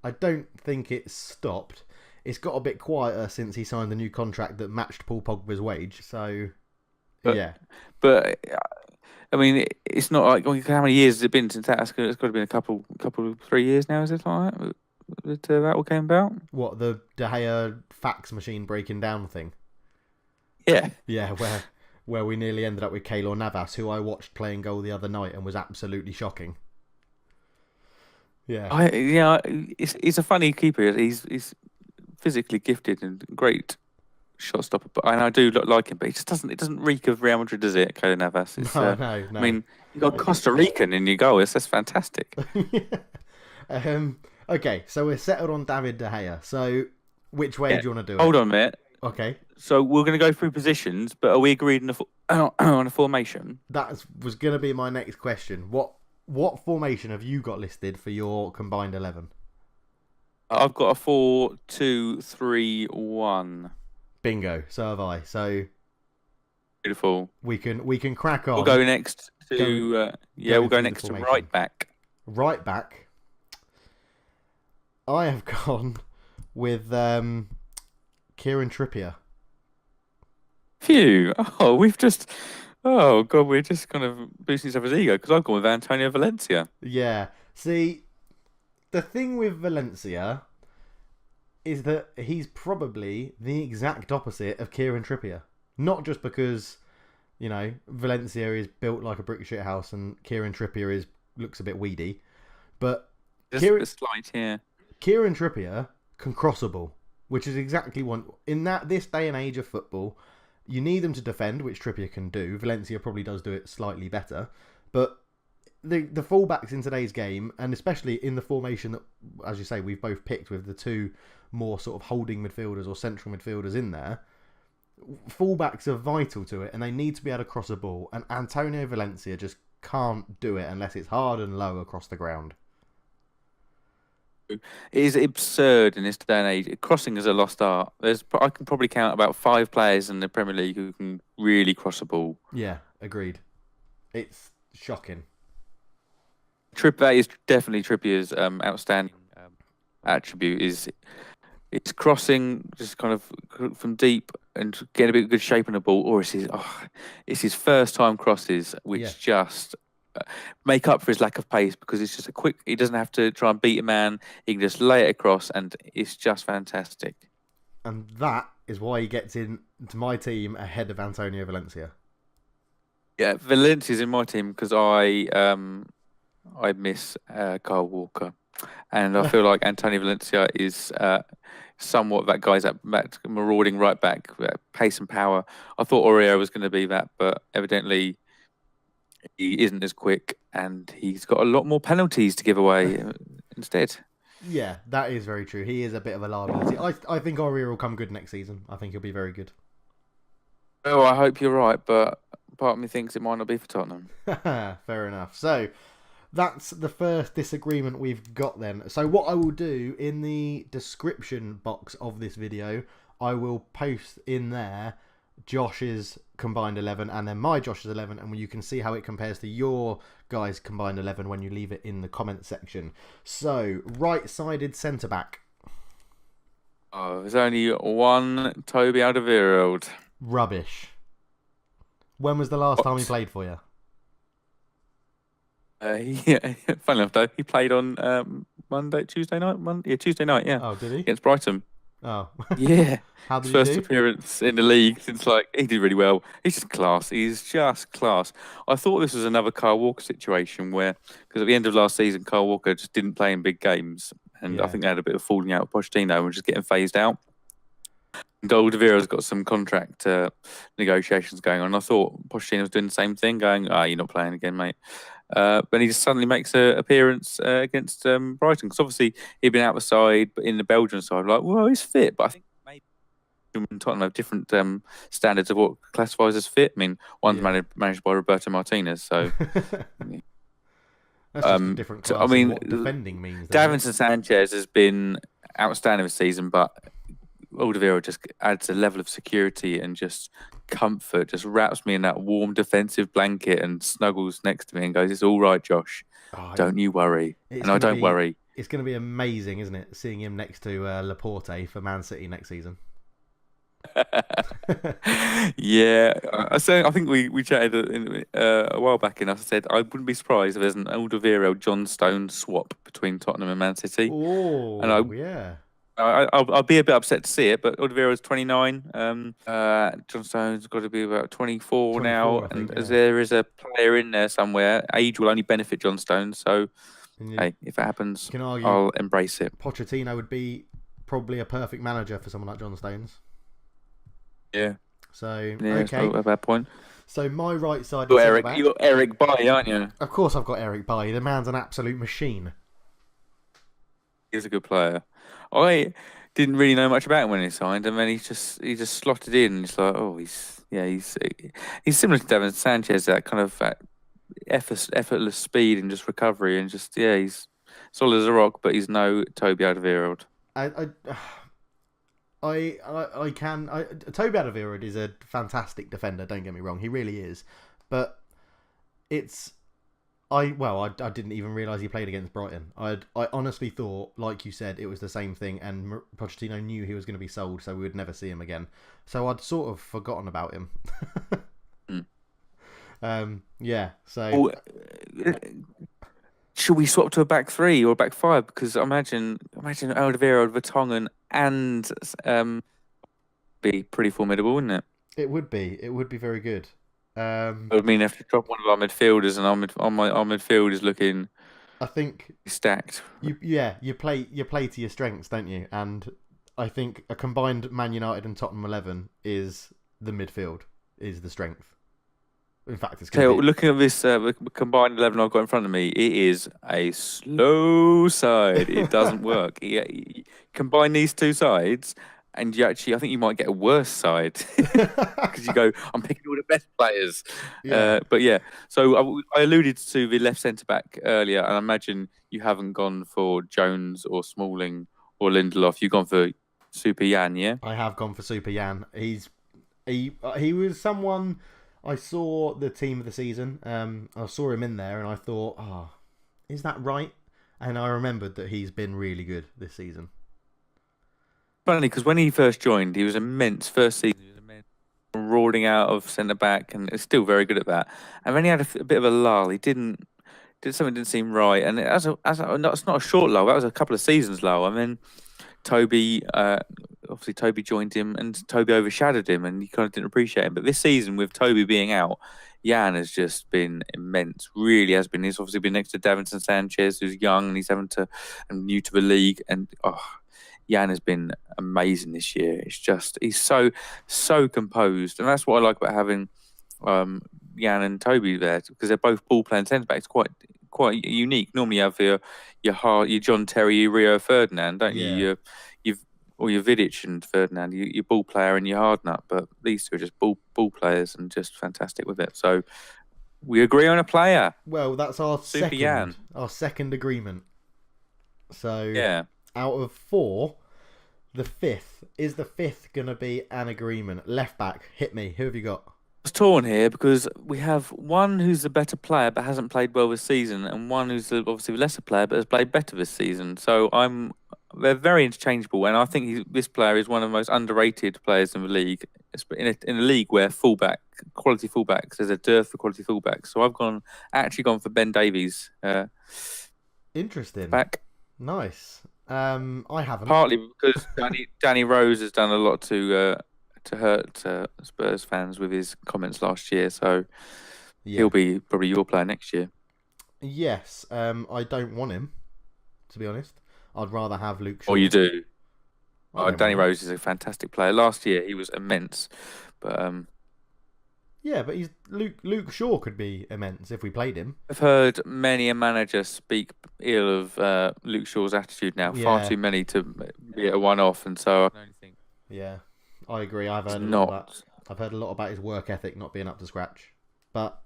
I don't think it's stopped. It's got a bit quieter since he signed the new contract that matched Paul Pogba's wage. So, yeah. But I mean, it's not like how many years has it been since that? It's got to be a couple, 3 years now. Is it like that all came about? What, the De Gea fax machine breaking down thing? Yeah. Yeah, where we nearly ended up with Keylor Navas, who I watched playing goal the other night and was absolutely shocking. Yeah, he's a funny keeper. He's physically gifted and great shot stopper. But I do like him, but it doesn't reek of Real Madrid, does it, Keylor Navas? No. I mean, you got Costa Rican in your goal. That's fantastic. Okay, so we're settled on David De Gea. So which way do you want to do it? Hold on a minute. Okay. So we're going to go through positions, but are we agreed on a formation? That was going to be my next question. What formation have you got listed for your combined 11? I've got a 4-2-3-1. Bingo. So have I. So beautiful. We can crack on. We'll go next to we'll go next to right back. Right back. I have gone with Kieran Trippier. Phew! Oh God, we're just kind of boosting each other's ego because I've gone with Antonio Valencia. Yeah. See, the thing with Valencia is that he's probably the exact opposite of Kieran Trippier. Not just because, Valencia is built like a brick shit house and Kieran Trippier looks a bit weedy, but a slight here. Kieran Trippier can cross a ball, which is exactly this day and age of football. You need them to defend, which Trippier can do. Valencia probably does do it slightly better. But the fullbacks in today's game, and especially in the formation that, as you say, we've both picked with the two more sort of holding midfielders or central midfielders in there. Fullbacks are vital to it, and they need to be able to cross a ball. And Antonio Valencia just can't do it unless it's hard and low across the ground. It is absurd in this day and age. Crossing is a lost art. I can probably count about 5 players in the Premier League who can really cross a ball. Yeah, agreed. It's shocking. That is definitely Trippier's outstanding attribute. Is it's crossing just kind of from deep and getting a bit of good shape on the ball, or it's his first time crosses, which just make up for his lack of pace, because it's just a quick. He doesn't have to try and beat a man. He can just lay it across, and it's just fantastic. And that is why he gets into my team ahead of Antonio Valencia. Yeah, Valencia's in my team because I miss Kyle Walker, and I feel like Antonio Valencia is somewhat that guy's that marauding right back, pace and power. I thought Aurier was going to be that, but evidently he isn't as quick, and he's got a lot more penalties to give away instead. Yeah, that is very true. He is a bit of a liability. I think Aurier will come good next season. I think he'll be very good. Oh, I hope you're right, but part of me thinks it might not be for Tottenham. Fair enough. So that's the first disagreement we've got then. So what I will do in the description box of this video, I will post in there Josh's combined 11 and then my Josh's 11, and you can see how it compares to your guys' combined 11 when you leave it in the comment section. So, right-sided centre-back. Oh, there's only one Toby Alderwerield. Rubbish. When was the last time he played for you? Yeah, funny enough though, he played on Tuesday night, yeah. Oh, did he? Against Brighton. Oh. Yeah. How did His he first do? appearance in the league since, he did really well. He's just class. He's just class. I thought this was another Kyle Walker situation where, because at the end of last season, Kyle Walker just didn't play in big games. And I think they had a bit of falling out with Pochettino and just getting phased out. And Alderweireld's got some contract negotiations going on. I thought Pochettino was doing the same thing, going, you're not playing again, mate. But he just suddenly makes an appearance against Brighton, because obviously he'd been out the side, but in the Belgian side, well, he's fit, but I think maybe Tottenham have different standards of what classifies as fit. I mean, one's managed by Roberto Martinez, so that's just a different class. I mean, what defending means. Davies and Sanchez has been outstanding this season, but Alderweireld just adds a level of security and just comfort, just wraps me in that warm defensive blanket and snuggles next to me and goes, "It's all right, Josh. Don't you worry." And I don't worry. It's going to be amazing, isn't it, seeing him next to Laporte for Man City next season? Yeah, I think we chatted a while back, and I said I wouldn't be surprised if there's an Alderweireld John Stones swap between Tottenham and Man City. Oh, and yeah. I'll be a bit upset to see it, but Alderweireld's 29. John Stone's got to be about 24 now, and as there is a player in there somewhere, age will only benefit John Stones. So, hey, if it happens, I'll embrace it. Pochettino would be probably a perfect manager for someone like John Stones. Yeah. So okay, it's not a bad point. So my right side. You're Eric Bailly, aren't you? Of course, I've got Eric Bailly. The man's an absolute machine. He's a good player. I didn't really know much about him when he signed, and then he just slotted in. It's like, he's similar to Davies Sanchez, that kind of effortless speed and just recovery, and just he's solid as a rock, but he's no Toby Alderweireld. Toby Alderweireld is a fantastic defender. Don't get me wrong, he really is, but I didn't even realise he played against Brighton. I honestly thought, like you said, it was the same thing, and Pochettino knew he was going to be sold, so we would never see him again. So I'd sort of forgotten about him. So should we swap to a back 3 or a back 5? Because imagine Alderweireld, Vertonghen, and be pretty formidable, wouldn't it? It would be. It would be very good. I mean, have to drop one of our midfielders, and our midfield is looking, I think, stacked. You play to your strengths, don't you? And I think a combined Man United and Tottenham 11 is the midfield, is the strength. In fact, it's Okay, going to be... looking at this combined 11 I've got in front of me, it is a slow side. It doesn't work. You combine these two sides, and I think you might get a worse side because you go, I'm picking all the best players. Yeah. But yeah, so I alluded to the left centre back earlier, and I imagine you haven't gone for Jones or Smalling or Lindelof. You've gone for Super Jan, yeah? I have gone for Super Jan. He was someone... I saw the team of the season. I saw him in there, and I thought, is that right? And I remembered that he's been really good this season. Funny, because when he first joined, he was immense. First season, he was immense, rolling out of centre back, and is still very good at that. And then he had a bit of a lull. Something didn't seem right, and it's not a short lull. That was a couple of seasons lull, and then Toby, obviously Toby joined him, and Toby overshadowed him, and he kind of didn't appreciate him. But this season, with Toby being out, Jan has just been immense. Really has been. He's obviously been next to Davinson Sanchez, who's young, and and new to the league, and Jan has been amazing this year. It's just he's so composed, and that's what I like about having Jan and Toby there, because they're both ball playing centre backs. Quite unique. Normally, you have your John Terry, your Rio Ferdinand, don't you? Or your Vidic and Ferdinand, your ball player and your hard nut. But these two are just ball players and just fantastic with it. So we agree on a player. Well, that's our second agreement. So yeah, out of 4, the fifth going to be an agreement. Left back, hit me. Who have you got? I was torn here because we have one who's a better player but hasn't played well this season, and one who's obviously a lesser player but has played better this season. So they're very interchangeable, and I think this player is one of the most underrated players in the league, in a league where quality fullbacks, there's a dearth for quality fullbacks. So I've actually gone for Ben Davies. Interesting. Back. Nice. I haven't. Partly because Danny Rose has done a lot to hurt Spurs fans with his comments last year, so he'll be probably your player next year. Yes, I don't want him, to be honest. I'd rather have Luke Shaw. Oh, you do? Danny Rose is a fantastic player. Last year he was immense, but yeah, but Luke Shaw could be immense if we played him. I've heard many a manager speak ill of Luke Shaw's attitude now. Far too many to be a one-off, and so I can only think. Yeah, I agree. I've heard a lot about his work ethic not being up to scratch, but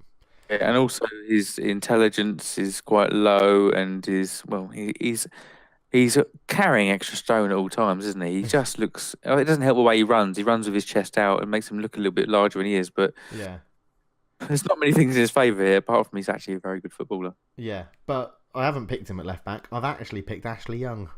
and also his intelligence is quite low, and he's carrying extra stone at all times, isn't he? He just looks. It doesn't help the way he runs. He runs with his chest out and makes him look a little bit larger than he is. But there's not many things in his favour here, apart from he's actually a very good footballer. Yeah, but I haven't picked him at left back. I've actually picked Ashley Young.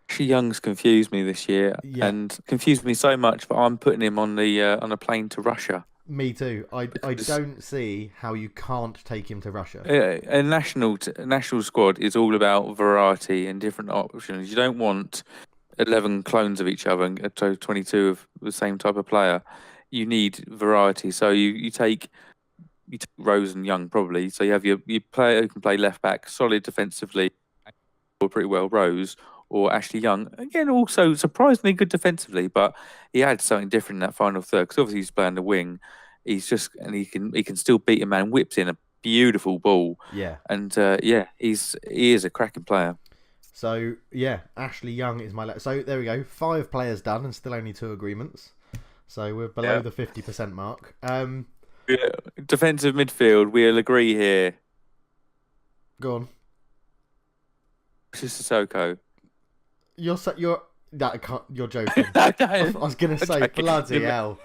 Ashley Young's confused me this year, and confused me so much that I'm putting him on a plane to Russia. Me too. I don't see how you can't take him to Russia. A national squad is all about variety and different options. You don't want 11 clones of each other and 22 of the same type of player. You need variety. So you take Rose and Young probably. So you have your player who can play left back, solid defensively, or pretty well, Rose, or Ashley Young. Again, also surprisingly good defensively, but he had something different in that final third because obviously he's playing the wing. He can still beat a man, whips in a beautiful ball. Yeah. And he is a cracking player. So yeah, Ashley Young is my so there we go. 5 players done and still only 2 agreements. So we're below the 50% mark. Defensive midfield, we'll agree here. Go on. Sissoko. You're joking. I was gonna say bloody hell.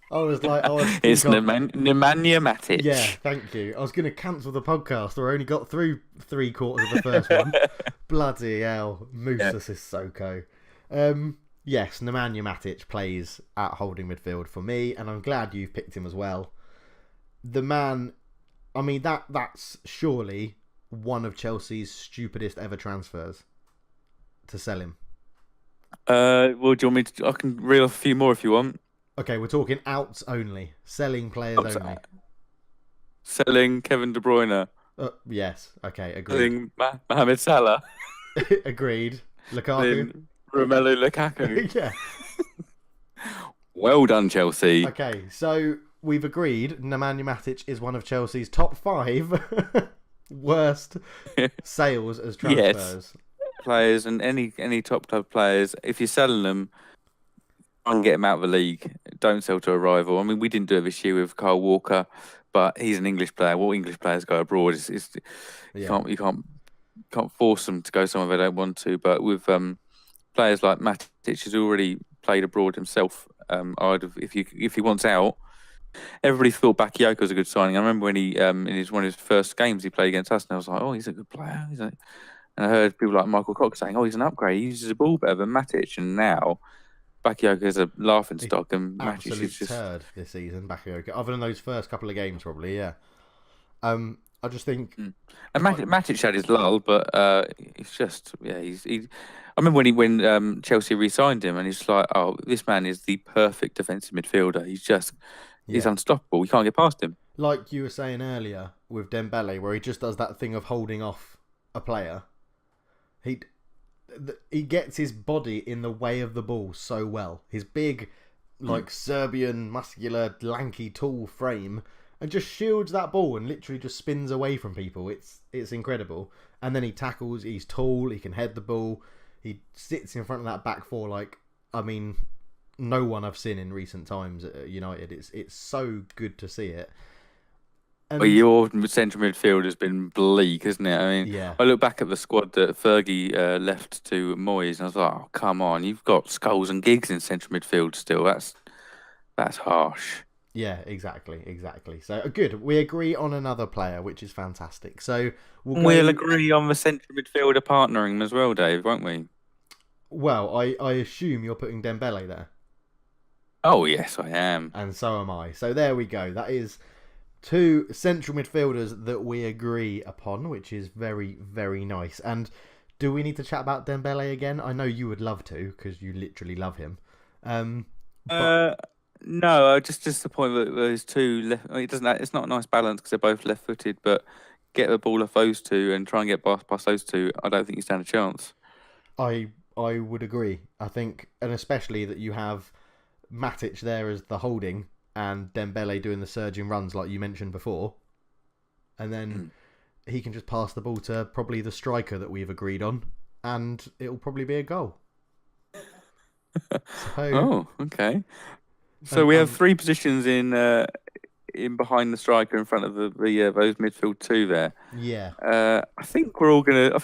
It's Nemanja Matic. Yeah, thank you. I was going to cancel the podcast, or I only got through 3/4 of the first one. Bloody hell, Musa Sissoko. Yes, Nemanja Matic plays at holding midfield for me, and I'm glad you've picked him as well. The man, I mean that's surely one of Chelsea's stupidest ever transfers to sell him. Well, do you want me to? I can reel off a few more if you want. Okay, we're talking outs only. Selling players only. Selling Kevin De Bruyne. Yes. Okay, agreed. Selling Mohamed Salah. Agreed. Lukaku. Romelu Lukaku. Yeah. Well done, Chelsea. Okay, so we've agreed Nemanja Matic is one of Chelsea's top 5 worst sales as transfers. Yes. Players and any top club players, if you're selling them, try and get them out of the league. Don't sell to a rival. I mean, we didn't do it this year with Kyle Walker, but he's an English player. What English players go abroad is you can't force them to go somewhere they don't want to. But with players like Matic, who's already played abroad himself, if he wants out. Everybody thought Bakayoko was a good signing. I remember when he in one of his first games he played against us, and I was like, oh, he's a good player. And I heard people like Michael Cox saying, oh, he's an upgrade. He uses the ball better than Matic. And now Bakayoko is a laughing stock, and Matic is just turd this season. Bakayoko, other than those first couple of games, probably, yeah. I just think, and Matic had his lull, but it's just I remember when Chelsea re-signed him, and he's like, oh, this man is the perfect defensive midfielder. He's unstoppable. You can't get past him. Like you were saying earlier with Dembele, where he just does that thing of holding off a player. He gets his body in the way of the ball so well. His big, Serbian, muscular, lanky, tall frame, and just shields that ball and literally just spins away from people. It's incredible. And then he tackles. He's tall. He can head the ball. He sits in front of that back four no one I've seen in recent times at United. It's so good to see it. Well, your central midfield has been bleak, hasn't it? I mean, yeah. I look back at the squad that Fergie left to Moyes, and I was like, oh, come on, you've got Scholes and Giggs in central midfield still. That's harsh. Yeah, exactly. So good. We agree on another player, which is fantastic. So we'll agree on the central midfielder partnering as well, Dave, won't we? Well, I assume you're putting Dembele there. Oh yes, I am, and so am I. So there we go. That is 2 central midfielders that we agree upon, which is very, very nice. And do we need to chat about Dembele again? I know you would love to, because you literally love him. No, just the point that those two left. It's not a nice balance because they're both left-footed, but get the ball off those two and try and get past those two. I don't think you stand a chance. I would agree. I think, and especially that you have Matic there as the holding and Dembele doing the surging runs like you mentioned before, and then he can just pass the ball to probably the striker that we've agreed on, and it'll probably be a goal. Oh, okay. So we have 3 positions in behind the striker in front of those midfield 2 there. Yeah. I think we're gonna.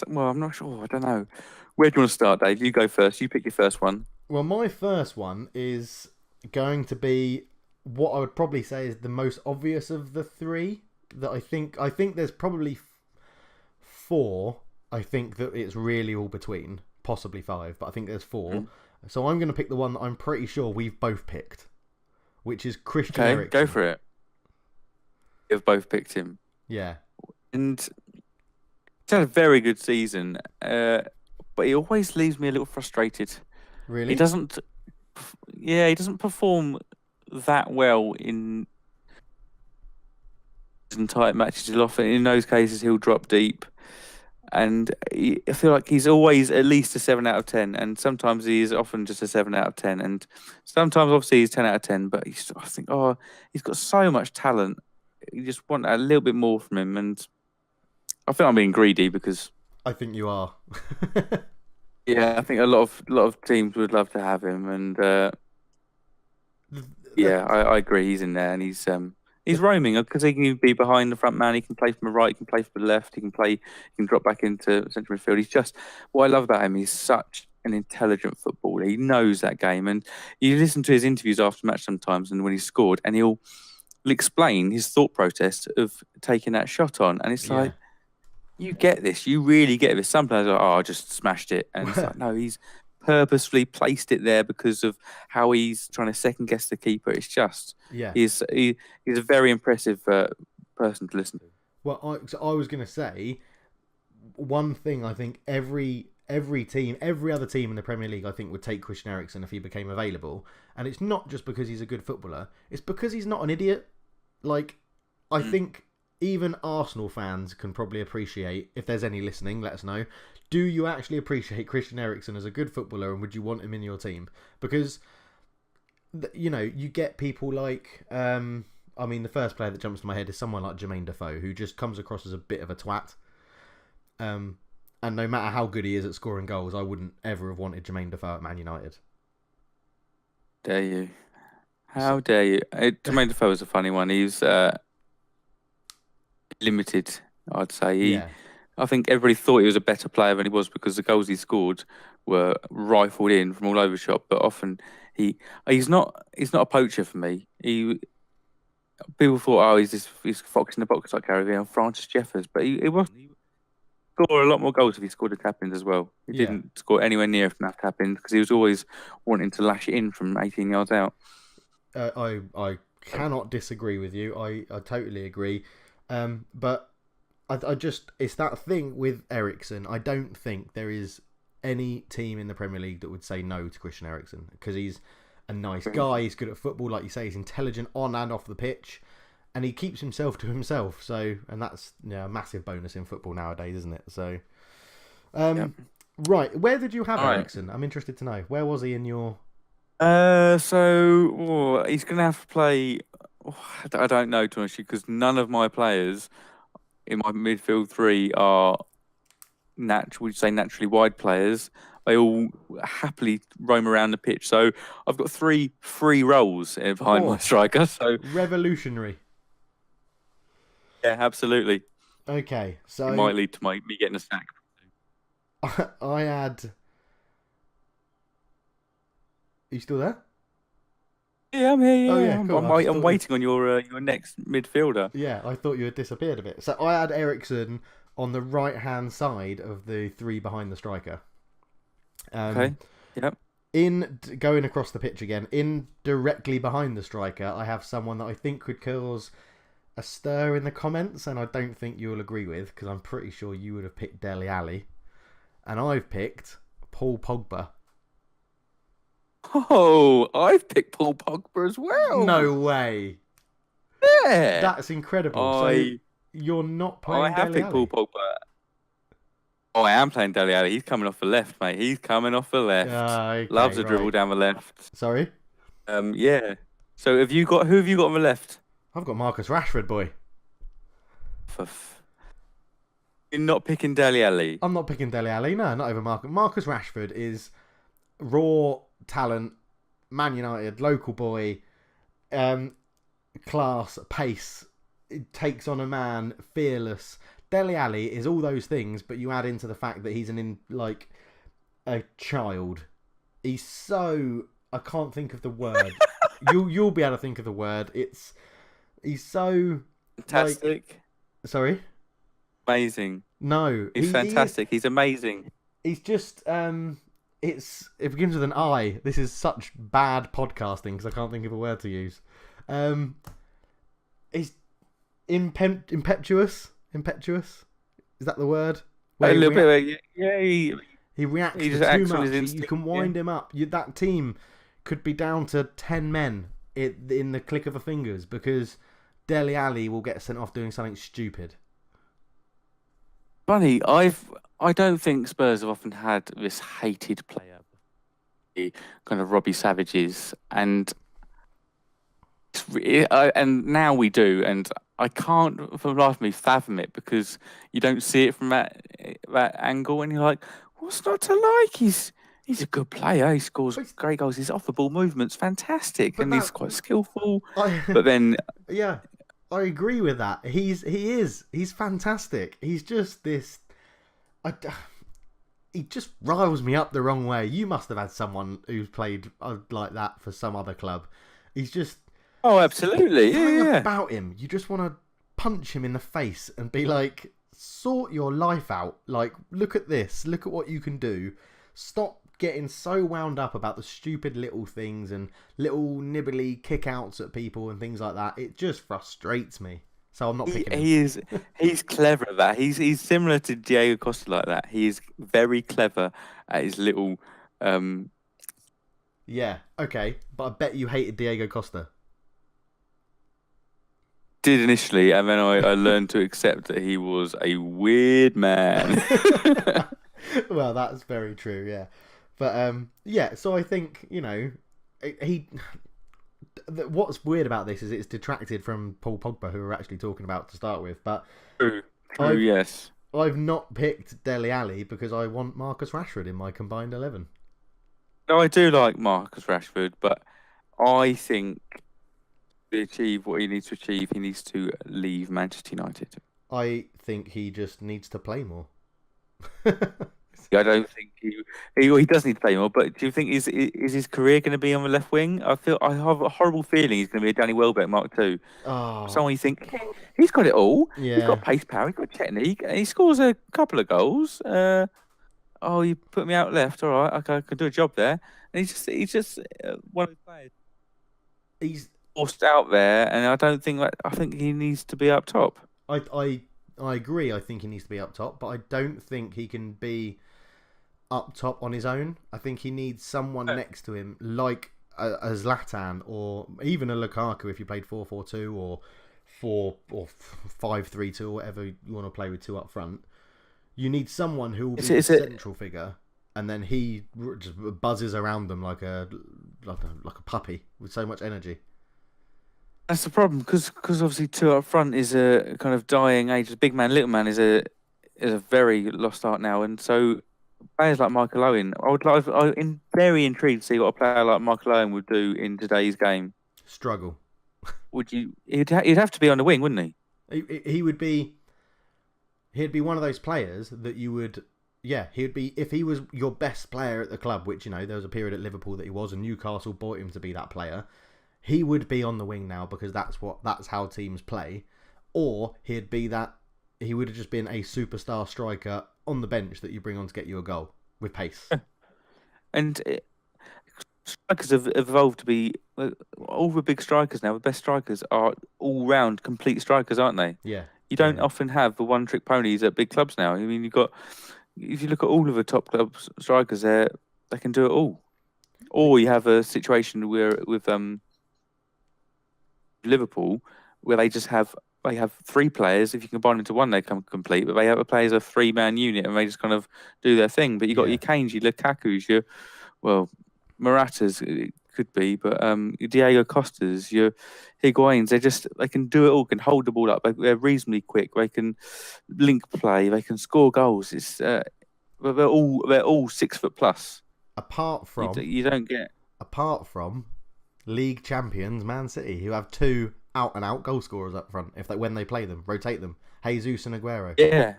Well, I'm not sure. I don't know. Where do you want to start, Dave? You go first. You pick your first one. Well, my first one is going to be what I would probably say is the most obvious of the 3 that I think there's probably 4. I think that it's really all between, possibly 5, but I think there's 4. So I'm going to pick the one that I'm pretty sure we've both picked, which is Christian Eriksen. Go for it. You've both picked him. Yeah. And he's had a very good season, but he always leaves me a little frustrated. Really? He doesn't perform that well in tight matches. In those cases, he'll drop deep. And I feel like he's always at least a 7 out of 10, and sometimes he is often just a 7 out of 10, and sometimes obviously he's 10 out of 10. But I think, he's got so much talent. You just want a little bit more from him, and I think I'm being greedy because I think you are. Yeah, I think a lot of teams would love to have him, and I agree. He's in there, and he's roaming because he can be behind the front man. He can play from the right. He can play from the left. He can drop back into central midfield. He's just what I love about him. He's such an intelligent footballer. He knows that game, and you listen to his interviews after match sometimes, and when he scored, and he'll explain his thought process of taking that shot on, and it's like, you get this. You really get this. Some players are like, I just smashed it, and it's like, no, he's purposefully placed it there because of how he's trying to second guess the keeper. It's just, he's a very impressive person to listen to. Well, I was going to say one thing. I think every team, every other team in the Premier League, I think would take Christian Eriksen if he became available, and it's not just because he's a good footballer. It's because he's not an idiot. Like, I think even Arsenal fans can probably appreciate, if there's any listening, let us know. Do you actually appreciate Christian Eriksen as a good footballer, and would you want him in your team? Because you get people like, the first player that jumps to my head is someone like Jermaine Defoe, who just comes across as a bit of a twat. And no matter how good he is at scoring goals, I wouldn't ever have wanted Jermaine Defoe at Man United. Dare you? How dare you? Jermaine Defoe was a funny one. He's limited, I'd say. I think everybody thought he was a better player than he was because the goals he scored were rifled in from all over the shop. But often he's not a poacher for me. People thought, he's fox in the box like Gary and Francis Jeffers, but he wasn't. He scored a lot more goals if he scored the tap-ins as well. He didn't score anywhere near enough tap-ins because he was always wanting to lash it in from 18 yards out. I cannot disagree with you. I totally agree. But I just, it's that thing with Eriksen. I don't think there is any team in the Premier League that would say no to Christian Eriksen because he's a nice guy. He's good at football, like you say. He's intelligent on and off the pitch, and he keeps himself to himself. So, and that's a massive bonus in football nowadays, isn't it? So, right, where did you have Eriksen? I'm interested to know. Where was he in your? He's gonna have to play. I don't know, to honestly, because none of my players in my midfield three are naturally wide players. They all happily roam around the pitch. So I've got 3 free roles behind my striker. So revolutionary. Yeah, absolutely. Okay, so it might lead to me getting a sack. I had. Are you still there? Yeah, I'm here. Yeah. Oh, yeah, cool. I'm waiting on your next midfielder. Yeah, I thought you had disappeared a bit. So I had Eriksen on the right-hand side of the 3 behind the striker. Okay. Yep. Going across the pitch again, directly behind the striker, I have someone that I think could cause a stir in the comments, and I don't think you'll agree with, because I'm pretty sure you would have picked Dele Alli. And I've picked Paul Pogba. Oh, I've picked Paul Pogba as well. No way. Yeah. That's incredible. So you're not playing Dele Alli? I have picked Paul Pogba. Oh, I am playing Dele Alli. He's coming off the left, mate. He's coming off the left. Okay, Loves a dribble down the left. Sorry? Yeah. So who have you got on the left? I've got Marcus Rashford, boy. You're not picking Dele Alli? I'm not picking Dele Alli. No, not over Marcus. Marcus Rashford is raw talent, Man United, local boy, class, pace. It takes on a man, fearless. Dele Alli is all those things, but you add into the fact that he's a child. He's so... I can't think of the word. You'll be able to think of the word. He's so... Fantastic. Sorry? Amazing. No. He's fantastic. He's amazing. He's just... It begins with an I. This is such bad podcasting because I can't think of a word to use. He's impetuous. Impetuous? Is that the word? A little bit. Yeah. He reacts to too much. You can wind him up. That team could be down to 10 men in the click of a fingers because Dele Alli will get sent off doing something stupid. Funny, I don't think Spurs have often had this hated player, kind of Robbie Savages, and now we do, and I can't for the life of me fathom it because you don't see it from that angle, and you're like, what's not to like? He's a good player. He scores great goals. His off the ball movement's fantastic, and he's quite skillful. But then, yeah, I agree with that. He's fantastic. He's just this. He just riles me up the wrong way. You must have had someone who's played like that for some other club. He's just. Oh, absolutely. Yeah. About him, you just want to punch him in the face and be like, sort your life out. Like, look at this. Look at what you can do. Stop getting so wound up about the stupid little things and little nibbly kick-outs at people and things like that. It just frustrates me. So I'm not picking him. He's clever at that. He's similar to Diego Costa like that. He's very clever at his little... Yeah, okay. But I bet you hated Diego Costa. Did initially, and then I learned to accept that he was a weird man. Well, that's very true, yeah. But yeah, so I think, he What's weird about this is it's detracted from Paul Pogba, who we're actually talking about to start with. But True. I've, Yes. I've not picked Dele Alli because I want Marcus Rashford in my combined 11. No, I do like Marcus Rashford, but I think to achieve what he needs to achieve, he needs to leave Manchester United. I think he just needs to play more. I don't think he does need to play more. But do you think is his career going to be on the left wing? I have a horrible feeling he's going to be a Danny Welbeck Mark II. Oh, Someone you think he's got it all. He's yeah. got pace power. He's got technique. And he scores a couple of goals. Oh, you put me out left. All right, I can do a job there. And he's just one of the players. He's forced out there, and I think he needs to be up top. I agree. I think he needs to be up top, but I don't think he can be up top on his own. I think he needs someone next to him, like a Zlatan or even a Lukaku if you played 4-4-2 or 5-3-2 or whatever you want to play with two up front. You need someone who will be the central figure, and then he just buzzes around them like a puppy with so much energy. That's the problem, because obviously two up front is a kind of dying age. Big man, little man is a very lost art now, and so players like Michael Owen, I'm very intrigued to see what a player like Michael Owen would do in today's game. Struggle. Would you? He'd have to be on the wing, wouldn't he? He would be. He'd be one of those players that you would. Yeah, he'd be if he was your best player at the club, which there was a period at Liverpool that he was, and Newcastle bought him to be that player. He would be on the wing now because that's how teams play, or he would have just been a superstar striker on the bench that you bring on to get you a goal with pace. And strikers have evolved to be all the big strikers now. The best strikers are all round complete strikers, aren't they? Yeah. You don't often have the one trick ponies at big clubs now. I mean, if you look at all of the top club strikers, they can do it all. Or you have a situation where with Liverpool, where they have three players. If you combine into one, they come complete. But they have a players a 3-man unit, and they just kind of do their thing. But you got your Kanes, your Lukaku's, your Morata's it could be, but Diego Costa's, your Higuain's. They can do it all. Can hold the ball up. They're reasonably quick. They can link play. They can score goals. It's they're all 6 foot plus. Apart from league champions Man City, who have 2 out-and-out goal scorers up front when they play them, rotate them, Jesus and Aguero.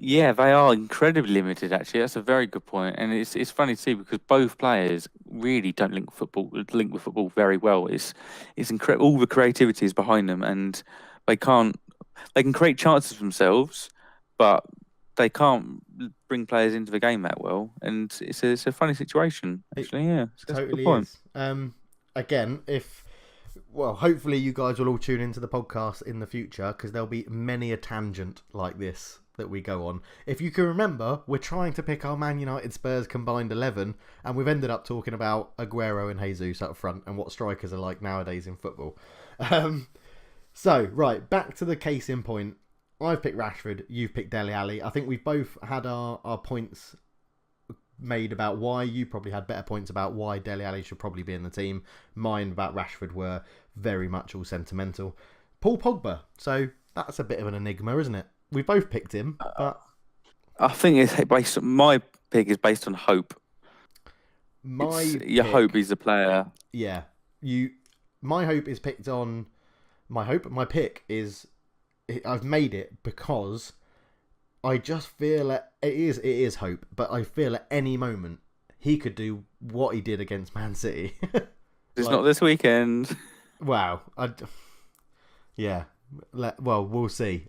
Yeah, they are incredibly limited. Actually, that's a very good point, and it's funny to see because both players really don't link with football very well. It's incredible. All the creativity is behind them, and they can create chances for themselves, but they can't bring players into the game that well, and it's a funny situation. Actually, it totally is. Again, hopefully you guys will all tune into the podcast in the future because there'll be many a tangent like this that we go on. If you can remember, we're trying to pick our Man United Spurs combined 11, and we've ended up talking about Aguero and Jesus up front and what strikers are like nowadays in football. So, right, back to the case in point. I've picked Rashford, you've picked Dele Alli. I think we've both had our points made about why. You probably had better points about why Dele Alli should probably be in the team. Mine about Rashford were very much all sentimental. Paul Pogba, so that's a bit of an enigma, isn't it? We both picked him, but I think my pick is based on hope. Your hope is a player. Yeah, my hope is picked on. My pick is. I've made it because I just feel it is hope, but I feel at any moment he could do what he did against Man City. It's not this weekend. Wow. We'll see.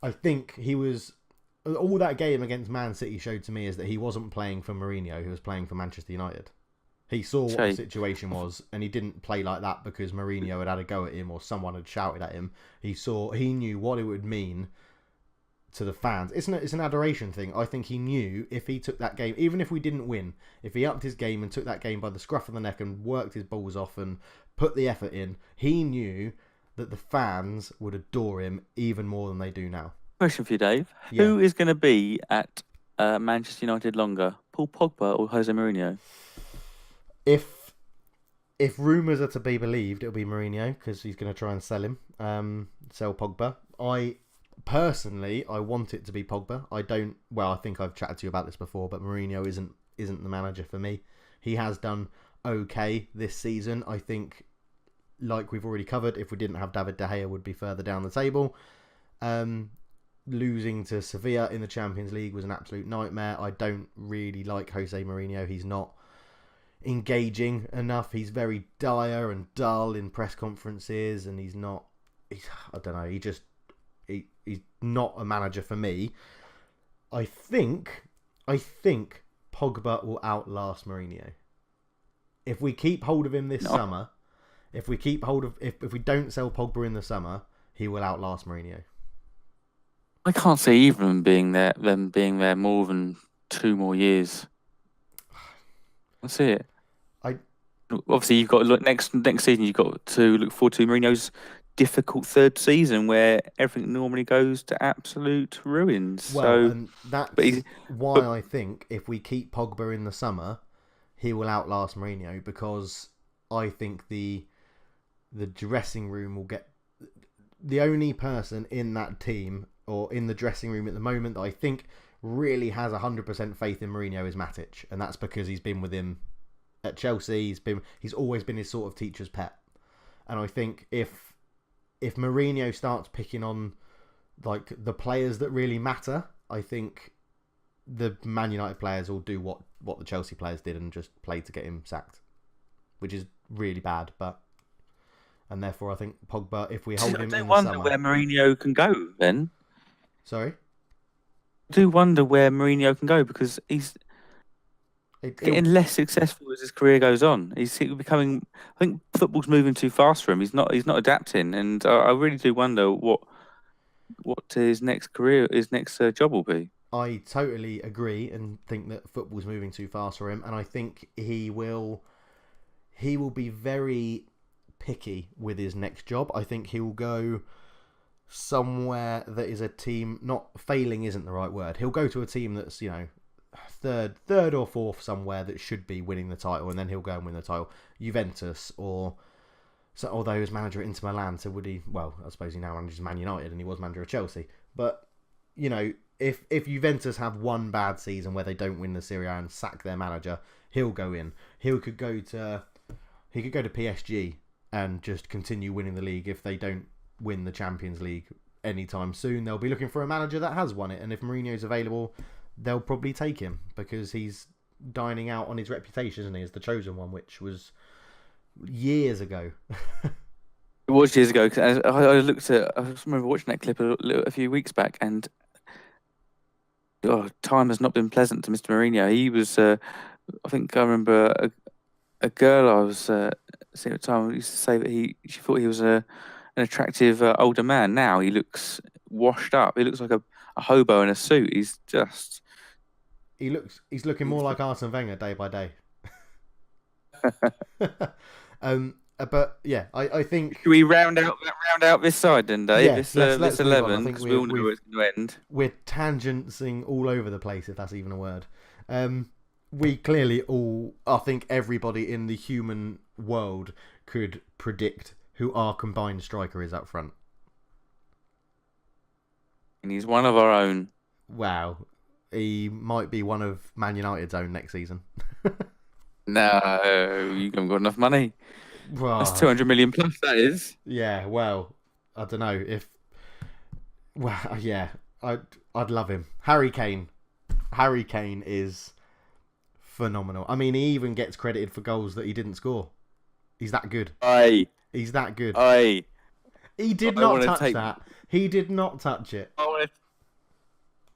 I think he was. All that game against Man City showed to me is that he wasn't playing for Mourinho, he was playing for Manchester United. He saw what the situation was, and he didn't play like that because Mourinho had a go at him or someone had shouted at him. He knew what it would mean to the fans. It's an adoration thing. I think he knew if he took that game, even if we didn't win, if he upped his game and took that game by the scruff of the neck and worked his balls off and put the effort in, he knew that the fans would adore him even more than they do now. Question for you, Dave. Yeah. Who is going to be at Manchester United longer, Paul Pogba or Jose Mourinho? If if rumours are to be believed, it'll be Mourinho because he's going to try and sell him, sell Pogba. I want it to be Pogba. I don't. Well, I think I've chatted to you about this before, but Mourinho isn't the manager for me. He has done okay this season. I think, like we've already covered, if we didn't have David De Gea, would be further down the table. Losing to Sevilla in the Champions League was an absolute nightmare. I don't really like Jose Mourinho. He's not engaging enough. He's very dire and dull in press conferences, and he's I don't know. He's not a manager for me. I think Pogba will outlast Mourinho. If we keep hold of him this summer, if we don't sell Pogba in the summer, he will outlast Mourinho. I can't see either of them being there more than 2 more years. I see it. Obviously, you've got to look next season. You've got to look forward to Mourinho's difficult third season, where everything normally goes to absolute ruins. Well, and that's why I think if we keep Pogba in the summer, he will outlast Mourinho, because I think the dressing room will get the only person in that team or in the dressing room at the moment that I think really has 100% faith in Mourinho is Matic, and that's because he's been with him at Chelsea. He's always been his sort of teacher's pet, and I think if Mourinho starts picking on like the players that really matter, I think the Man United players will do what the Chelsea players did and just play to get him sacked, which is really bad. And therefore, I think Pogba, if we hold him in the summer... I wonder where Mourinho can go then. Sorry? I do wonder where Mourinho can go, because he's getting less successful as his career goes on. He's becoming... I think football's moving too fast for him. He's not adapting, and I really do wonder what his next job will be. I totally agree and think that football's moving too fast for him, and I think he will be very picky with his next job. I think he will go somewhere that is a team, not failing isn't the right word. He'll go to a team that's, third or fourth somewhere that should be winning the title, and then he'll go and win the title. Juventus, although he was manager at Inter Milan, so would he? Well, I suppose he now manages Man United, and he was manager of Chelsea. But if Juventus have one bad season where they don't win the Serie A and sack their manager, he'll go in. He could go to PSG and just continue winning the league. If they don't win the Champions League anytime soon, they'll be looking for a manager that has won it. And if Mourinho's available, they'll probably take him, because he's dining out on his reputation, isn't he, as the chosen one, which was years ago. It was years ago. I just remember watching that clip a few weeks back, and time has not been pleasant to Mr. Mourinho. He was, I think I remember a girl I was seeing at the time used to say that she thought he was an attractive older man. Now he looks washed up. He looks like a hobo in a suit. He's looking more like Arsene Wenger day by day. But yeah, I think... Should we round out this side then, Dave? Yeah, this 11, because we all know where it's going to end. We're tangenting all over the place, if that's even a word. We clearly all... I think everybody in the human world could predict who our combined striker is up front. And he's one of our own. Wow. He might be one of Man United's own next season. No, you haven't got enough money. Well, that's 200 million plus, that is. Yeah, well, I don't know if... Well, yeah, I'd love him. Harry Kane is phenomenal. I mean, he even gets credited for goals that he didn't score. He's that good. He's that good. He did not touch that. He did not touch it.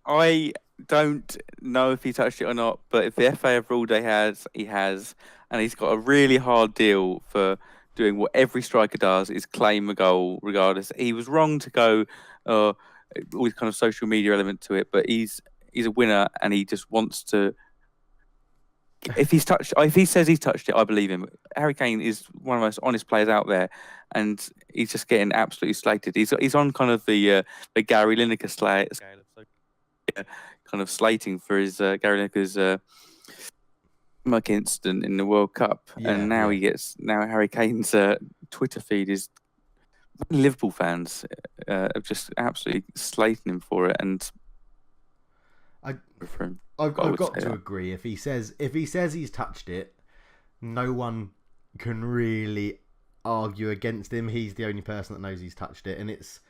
I don't know if he touched it or not, but if the FA have ruled he has, and he's got a really hard deal for doing what every striker does, is claim a goal regardless. He was wrong to go all this kind of social media element to it, but he's a winner, and he just wants to. If he says he's touched it, I believe him. Harry Kane is one of the most honest players out there, and he's just getting absolutely slated. He's on kind of the Gary Lineker scale of kind of slating for his Gary Lineker's incident in the World Cup, and now Harry Kane's Twitter feed is Liverpool fans are just absolutely slating him for it, and I've got to agree. If he says he's touched it, no one can really argue against him. He's the only person that knows he's touched it,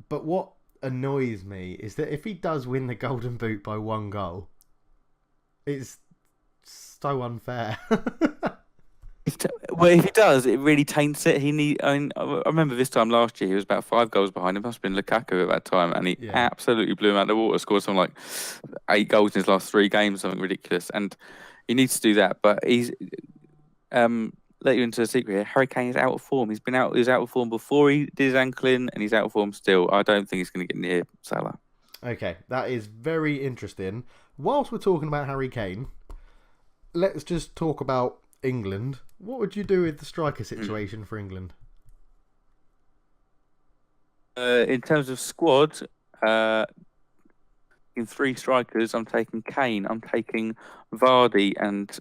but what annoys me is that if he does win the Golden Boot by 1 goal, it's so unfair. Well, if he does, it really taints it. I remember this time last year, he was about 5 goals behind. It must have been Lukaku at that time, and he absolutely blew him out of the water. Scored something like 8 goals in his last 3 games, something ridiculous. And he needs to do that. But he's let you into a secret here. Harry Kane is out of form. He was out of form before he did his ankle in, and he's out of form still. I don't think he's going to get near Salah. Okay, that is very interesting. Whilst we're talking about Harry Kane, let's just talk about England. What would you do with the striker situation for England? In terms of squad, in 3 strikers, I'm taking Kane, I'm taking Vardy, and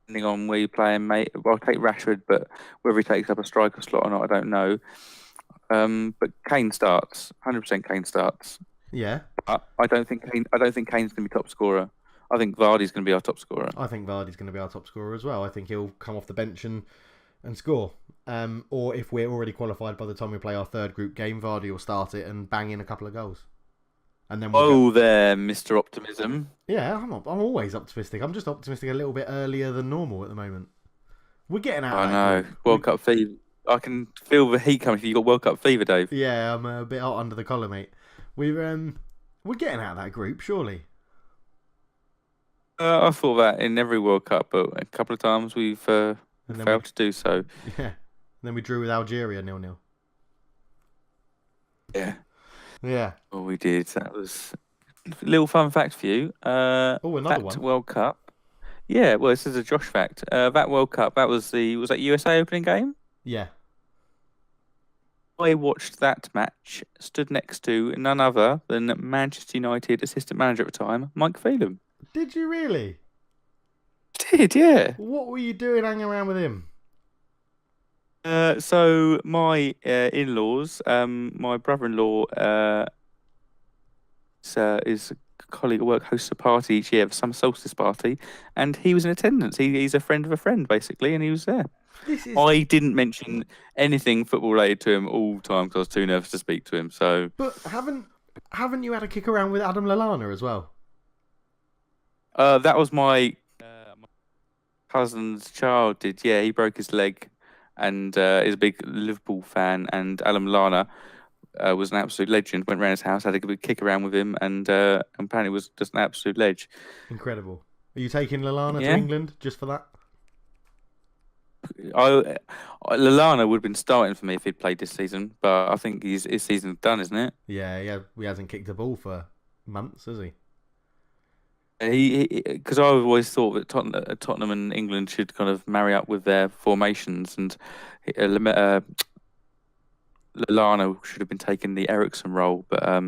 depending on where you play him, I'll take Rashford, but whether he takes up a striker slot or not, I don't know. But Kane starts, 100% Kane starts. Yeah. I don't think Kane's going to be top scorer. I think Vardy's going to be our top scorer. I think Vardy's going to be our top scorer as well. I think he'll come off the bench and score. Or if we're already qualified by the time we play our 3rd group game, Vardy will start it and bang in a couple of goals. And then there, Mr. Optimism. Yeah, I'm always optimistic. I'm just optimistic a little bit earlier than normal at the moment. We're getting out of that. I know. World Cup fever. I can feel the heat coming. You got World Cup fever, Dave. Yeah, I'm a bit hot under the collar, mate. We're getting out of that group, surely. I thought that in every World Cup, but a couple of times we've failed to do so. Yeah. And then we drew with Algeria 0-0. Yeah. Yeah. Well, we did. That was a little fun fact for you. Another one. World Cup. Yeah, well, this is a Josh fact. That World Cup, was that USA opening game? Yeah. I watched that match, stood next to none other than Manchester United assistant manager at the time, Mike Phelan. Did you really? Did, yeah. What were you doing hanging around with him? So my in-laws, my brother-in-law is a colleague at work, hosts a party each year, the summer solstice party, and he was in attendance. He's a friend of a friend, basically, and he was there. I didn't mention anything football related to him all the time because I was too nervous to speak to him. So, but haven't you had a kick around with Adam Lallana as well? That was my cousin's child. Yeah, he broke his leg, and is a big Liverpool fan. And Adam Lallana was an absolute legend. Went round his house, had a good kick around with him, and apparently was just an absolute ledge. Incredible. Are you taking Lallana to England just for that? Lallana would have been starting for me if he'd played this season, but I think his season's done, isn't it? Yeah, he hasn't kicked a ball for months, has he? Because I always thought that Tottenham and England should kind of marry up with their formations, and Lallana should have been taking the Eriksen role, but I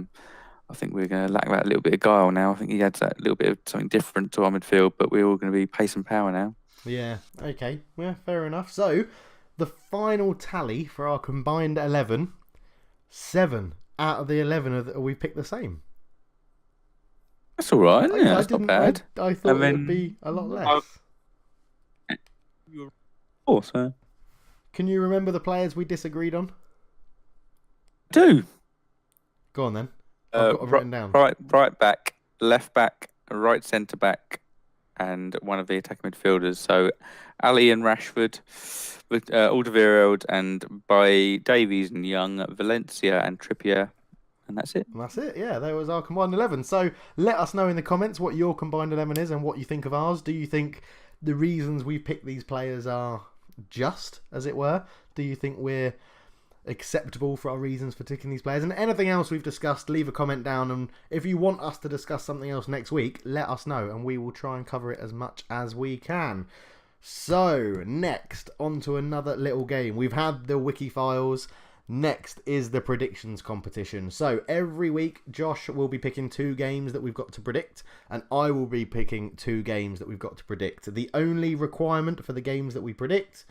think we're going to lack that little bit of guile now. I think he adds that little bit of something different to our midfield, but we're all going to be pace and power now. Yeah, okay. Yeah, fair enough. So, the final tally for our combined 11, 7 out of the 11 we picked the same. That's all right. Yeah, that's not bad. I thought it would be a lot less. Of course. Can you remember the players we disagreed on? I do. Go on then. I've got it written down. Right back, left back, right centre back, and one of the attacking midfielders. So, Alli and Rashford, with Alderwerield, and by Davies and Young, Valencia and Trippier. And that's it. And that's it, yeah. That was our combined 11. So, let us know in the comments what your combined 11 is and what you think of ours. Do you think the reasons we picked these players are just, as it were? Do you think we're acceptable for our reasons for picking these players? And anything else we've discussed, leave a comment down. And if you want us to discuss something else next week, let us know. And we will try and cover it as much as we can. So, next, on to another little game. We've had the wiki files. Next is the predictions competition. So every week, Josh will be picking 2 games that we've got to predict, and I will be picking 2 games that we've got to predict. The only requirement for the games that we predict,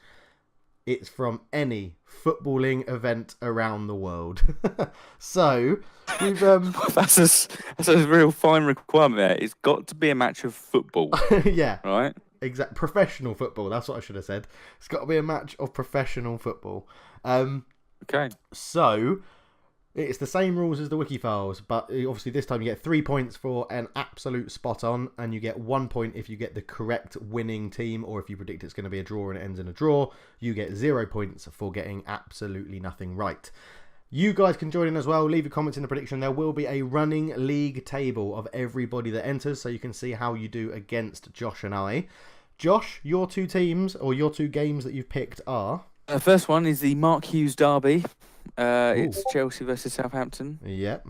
it's from any footballing event around the world. So we've that's a real fine requirement there. It's got to be a match of football. yeah, right. Exact professional football. That's what I should have said. It's got to be a match of professional football. Okay. So it's the same rules as the wiki files, but obviously this time you get 3 points for an absolute spot on, and you get 1 point if you get the correct winning team, or if you predict it's going to be a draw and it ends in a draw. You get 0 points for getting absolutely nothing right. You guys can join in as well. Leave your comments in the prediction. There will be a running league table of everybody that enters, so you can see how you do against Josh and I. Josh, your 2 teams, or your 2 games that you've picked are... The first one is the Mark Hughes derby. It's Chelsea versus Southampton. Yep.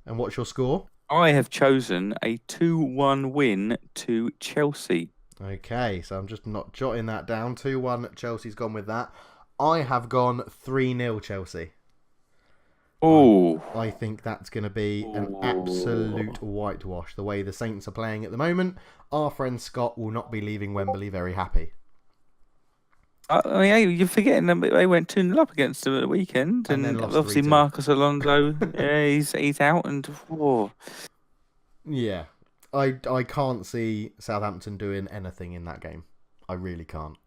And what's your score? I have chosen a 2-1 win to Chelsea. Okay, so I'm just not jotting that down. 2-1, Chelsea's gone with that. I have gone 3-0 Chelsea. Oh, I think that's going to be an absolute whitewash. The way the Saints are playing at the moment, our friend Scott will not be leaving Wembley very happy. I mean, you're forgetting that they went 2-0 up against them at the weekend, And then and lost obviously 3-2. Marcus Alonso, he's out, and Yeah, I can't see Southampton doing anything in that game. I really can't.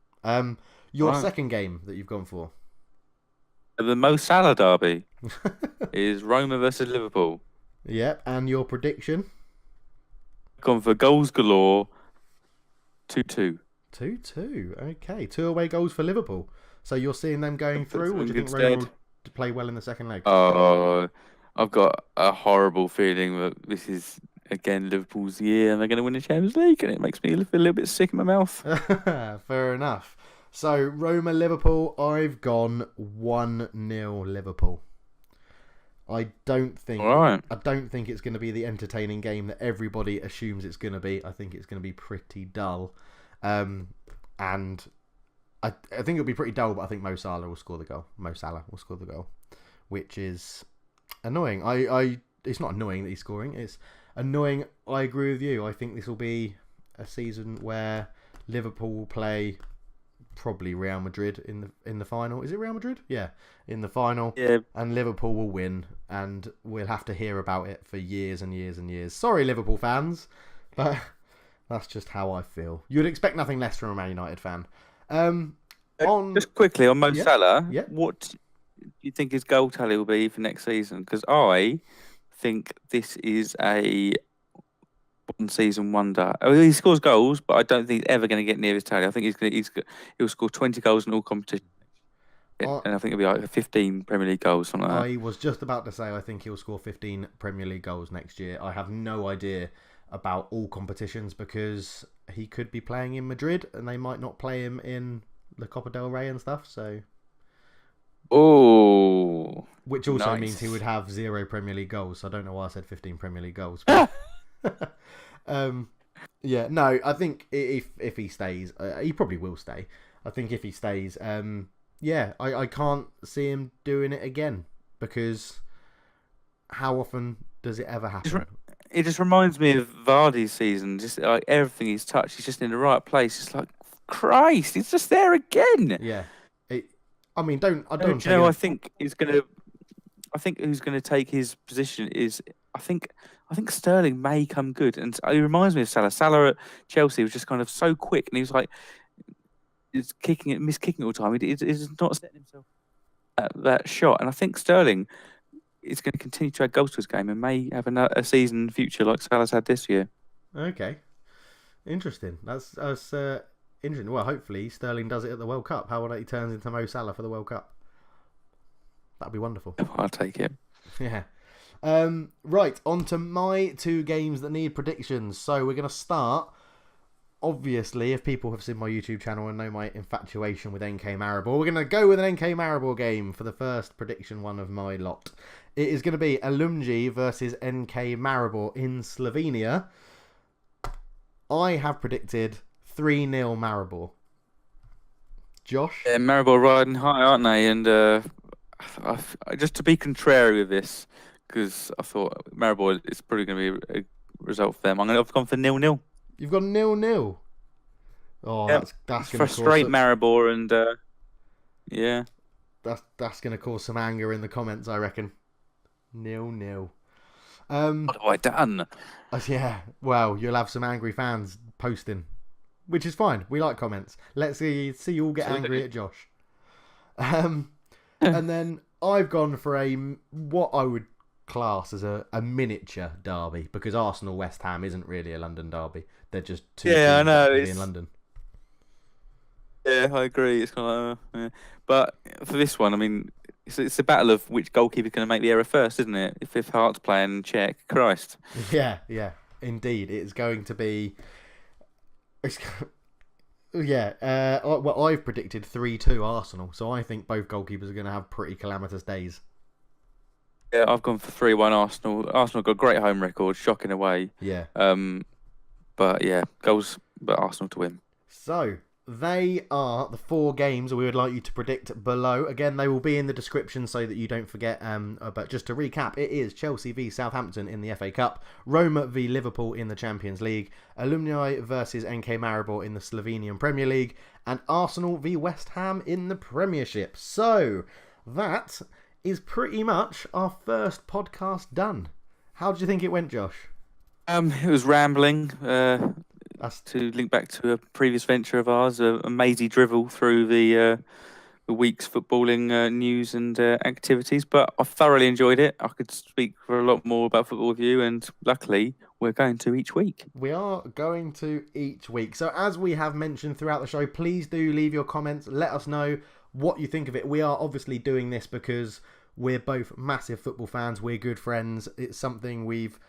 Your second game that you've gone for, the Mo Salah derby, is Roma versus Liverpool. Yep, and your prediction? Gone for goals galore, 2-2. 2-2. Okay, 2 away goals for Liverpool. So you're seeing them going through, or do you think Instead. Roma will play well in the second leg? Oh, I've got a horrible feeling that this is again Liverpool's year, and they're going to win the Champions League, and it makes me feel a little bit sick in my mouth. Fair enough. So Roma Liverpool, I've gone 1-0 Liverpool. I don't think it's going to be the entertaining game that everybody assumes it's going to be. I think it's going to be pretty dull. And I think it'll be pretty dull, but I think Mo Salah will score the goal. Which is annoying. It's not annoying that he's scoring. It's annoying. I agree with you. I think this will be a season where Liverpool will play probably Real Madrid in the final. Is it Real Madrid? Yeah, in the final. Yeah. And Liverpool will win, and we'll have to hear about it for years and years and years. Sorry, Liverpool fans, but that's just how I feel. You'd expect nothing less from a Man United fan. Just quickly on Mo Salah, yeah. What do you think his goal tally will be for next season? Because I think this is a one-season wonder. I mean, he scores goals, but I don't think he's ever going to get near his tally. I think he'll score 20 goals in all competitions. And I think it'll be like 15 Premier League goals, something like that. I was just about to say I think he'll score 15 Premier League goals next year. I have no idea about all competitions because he could be playing in Madrid and they might not play him in the Copa del Rey and stuff. So, which also means he would have 0 Premier League goals. So I don't know why I said 15 Premier League goals. Yeah, no, I think if he stays, he probably will stay. I think if he stays, I can't see him doing it again because how often does it ever happen? It just reminds me of Vardy's season. Just like everything he's touched, he's just in the right place. It's like Christ, he's just there again. Yeah, I think he's gonna. I think who's going to take his position is I think Sterling may come good, and it reminds me of Salah. Salah at Chelsea was just kind of so quick, and he was like, he's miskicking all the time. He's not setting himself that shot, and I think Sterling is going to continue to add goals to his game and may have a season in the future like Salah's had this year. Okay, interesting. That's interesting. Well, hopefully Sterling does it at the World Cup. How about he turns into Mo Salah for the World Cup? That'd be wonderful. I'll take it. Yeah. Right, on to my 2 games that need predictions. So we're going to start, obviously, if people have seen my YouTube channel and know my infatuation with NK Maribor, we're going to go with an NK Maribor game for the first prediction one of my lot. It is going to be Alumnji versus NK Maribor in Slovenia. I have predicted 3-0 Maribor. Josh? Yeah, Maribor riding high, aren't they? And just to be contrary with this, because I thought Maribor is probably going to be a result for them. I've gone for 0-0. You've got 0-0. Oh, Yep. that's going to frustrate Maribor, and yeah, that's going to cause some anger in the comments, I reckon. 0-0. What have I done? Yeah, well, you'll have some angry fans posting, which is fine. We like comments. Let's see you all get angry at Josh. And then I've gone for what I would class as a miniature derby, because Arsenal West Ham isn't really a London derby. They're just two teams I know, in London. Yeah, I agree. It's kind of, yeah. But for this one, I mean, it's a battle of which goalkeeper's going to make the error first, isn't it? If Hart's playing, check. Christ. Yeah, indeed. It's going to be. Yeah. Well, I've predicted 3-2 Arsenal, so I think both goalkeepers are going to have pretty calamitous days. Yeah, I've gone for 3-1 Arsenal. Arsenal got a great home record, shocking away. Yeah. But yeah, goals, but Arsenal to win. So they are the 4 games we would like you to predict below. Again, they will be in the description so that you don't forget. But just to recap, it is Chelsea v Southampton in the FA Cup, Roma v Liverpool in the Champions League, Alumnji versus NK Maribor in the Slovenian Premier League, and Arsenal v West Ham in the Premiership. So that is pretty much our first podcast done. How did you think it went, Josh? It was rambling. That's to link back to a previous venture of ours, a mazy drivel through the week's footballing news and activities. But I thoroughly enjoyed it. I could speak for a lot more about football with you, and luckily we're going to each week. We are going to each week. So as we have mentioned throughout the show, please do leave your comments. Let us know what you think of it. We are obviously doing this because we're both massive football fans. We're good friends. It's something we've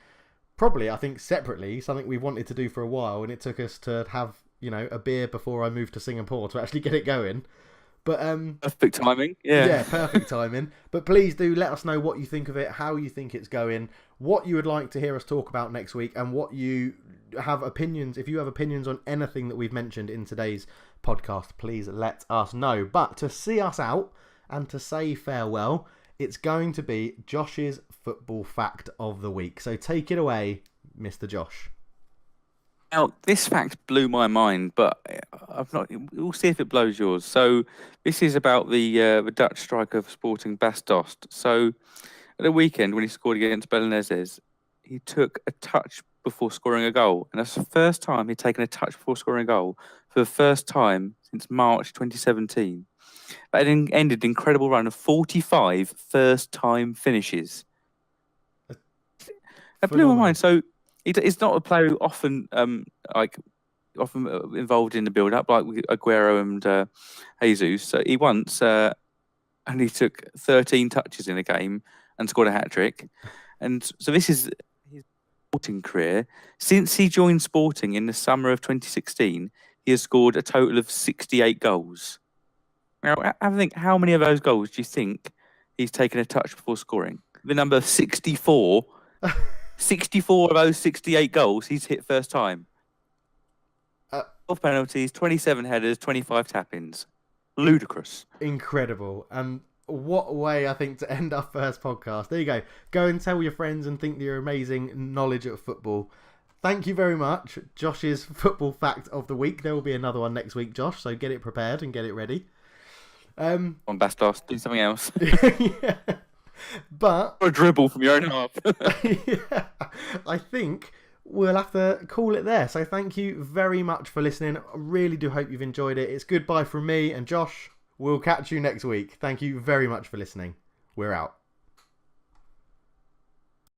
probably, I think, separately, something we wanted to do for a while, and it took us to have, a beer before I moved to Singapore to actually get it going. But perfect timing. Yeah, perfect timing. But please do let us know what you think of it, how you think it's going, what you would like to hear us talk about next week, and what you have opinions. If you have opinions on anything that we've mentioned in today's podcast, please let us know. But to see us out and to say farewell, it's going to be Josh's football fact of the week. So take it away, Mr. Josh. Now, this fact blew my mind, but I've not. We'll see if it blows yours. So this is about the Dutch striker for Sporting Bas Dost. So at the weekend when he scored against Belenenses, he took a touch before scoring a goal, and that's the first time he'd taken a touch before scoring a goal for the first time since March 2017. That ended an incredible run of 45 first-time finishes. That blew my mind. So it's not a player who often involved in the build-up like Aguero and Jesus. So he once only took 13 touches in a game and scored a hat-trick. And so this is his Sporting career. Since he joined Sporting in the summer of 2016, he has scored a total of 68 goals. Now, I think, how many of those goals do you think he's taken a touch before scoring? The number 64. 64 of those 68 goals he's hit first time. 12 penalties, 27 headers, 25 tap-ins. Ludicrous. Incredible. And what a way, I think, to end our first podcast. There you go. Go and tell your friends and think you're amazing knowledge of football. Thank you very much. Josh's football fact of the week. There will be another one next week, Josh, so get it prepared and get it ready. On Bas Dost, do something else. Yeah. But or a dribble from your own half. Yeah, I think we'll have to call it there. So thank you very much for listening. I really do hope you've enjoyed it. It's goodbye from me and Josh. We'll catch you next week. Thank you very much for listening. We're out.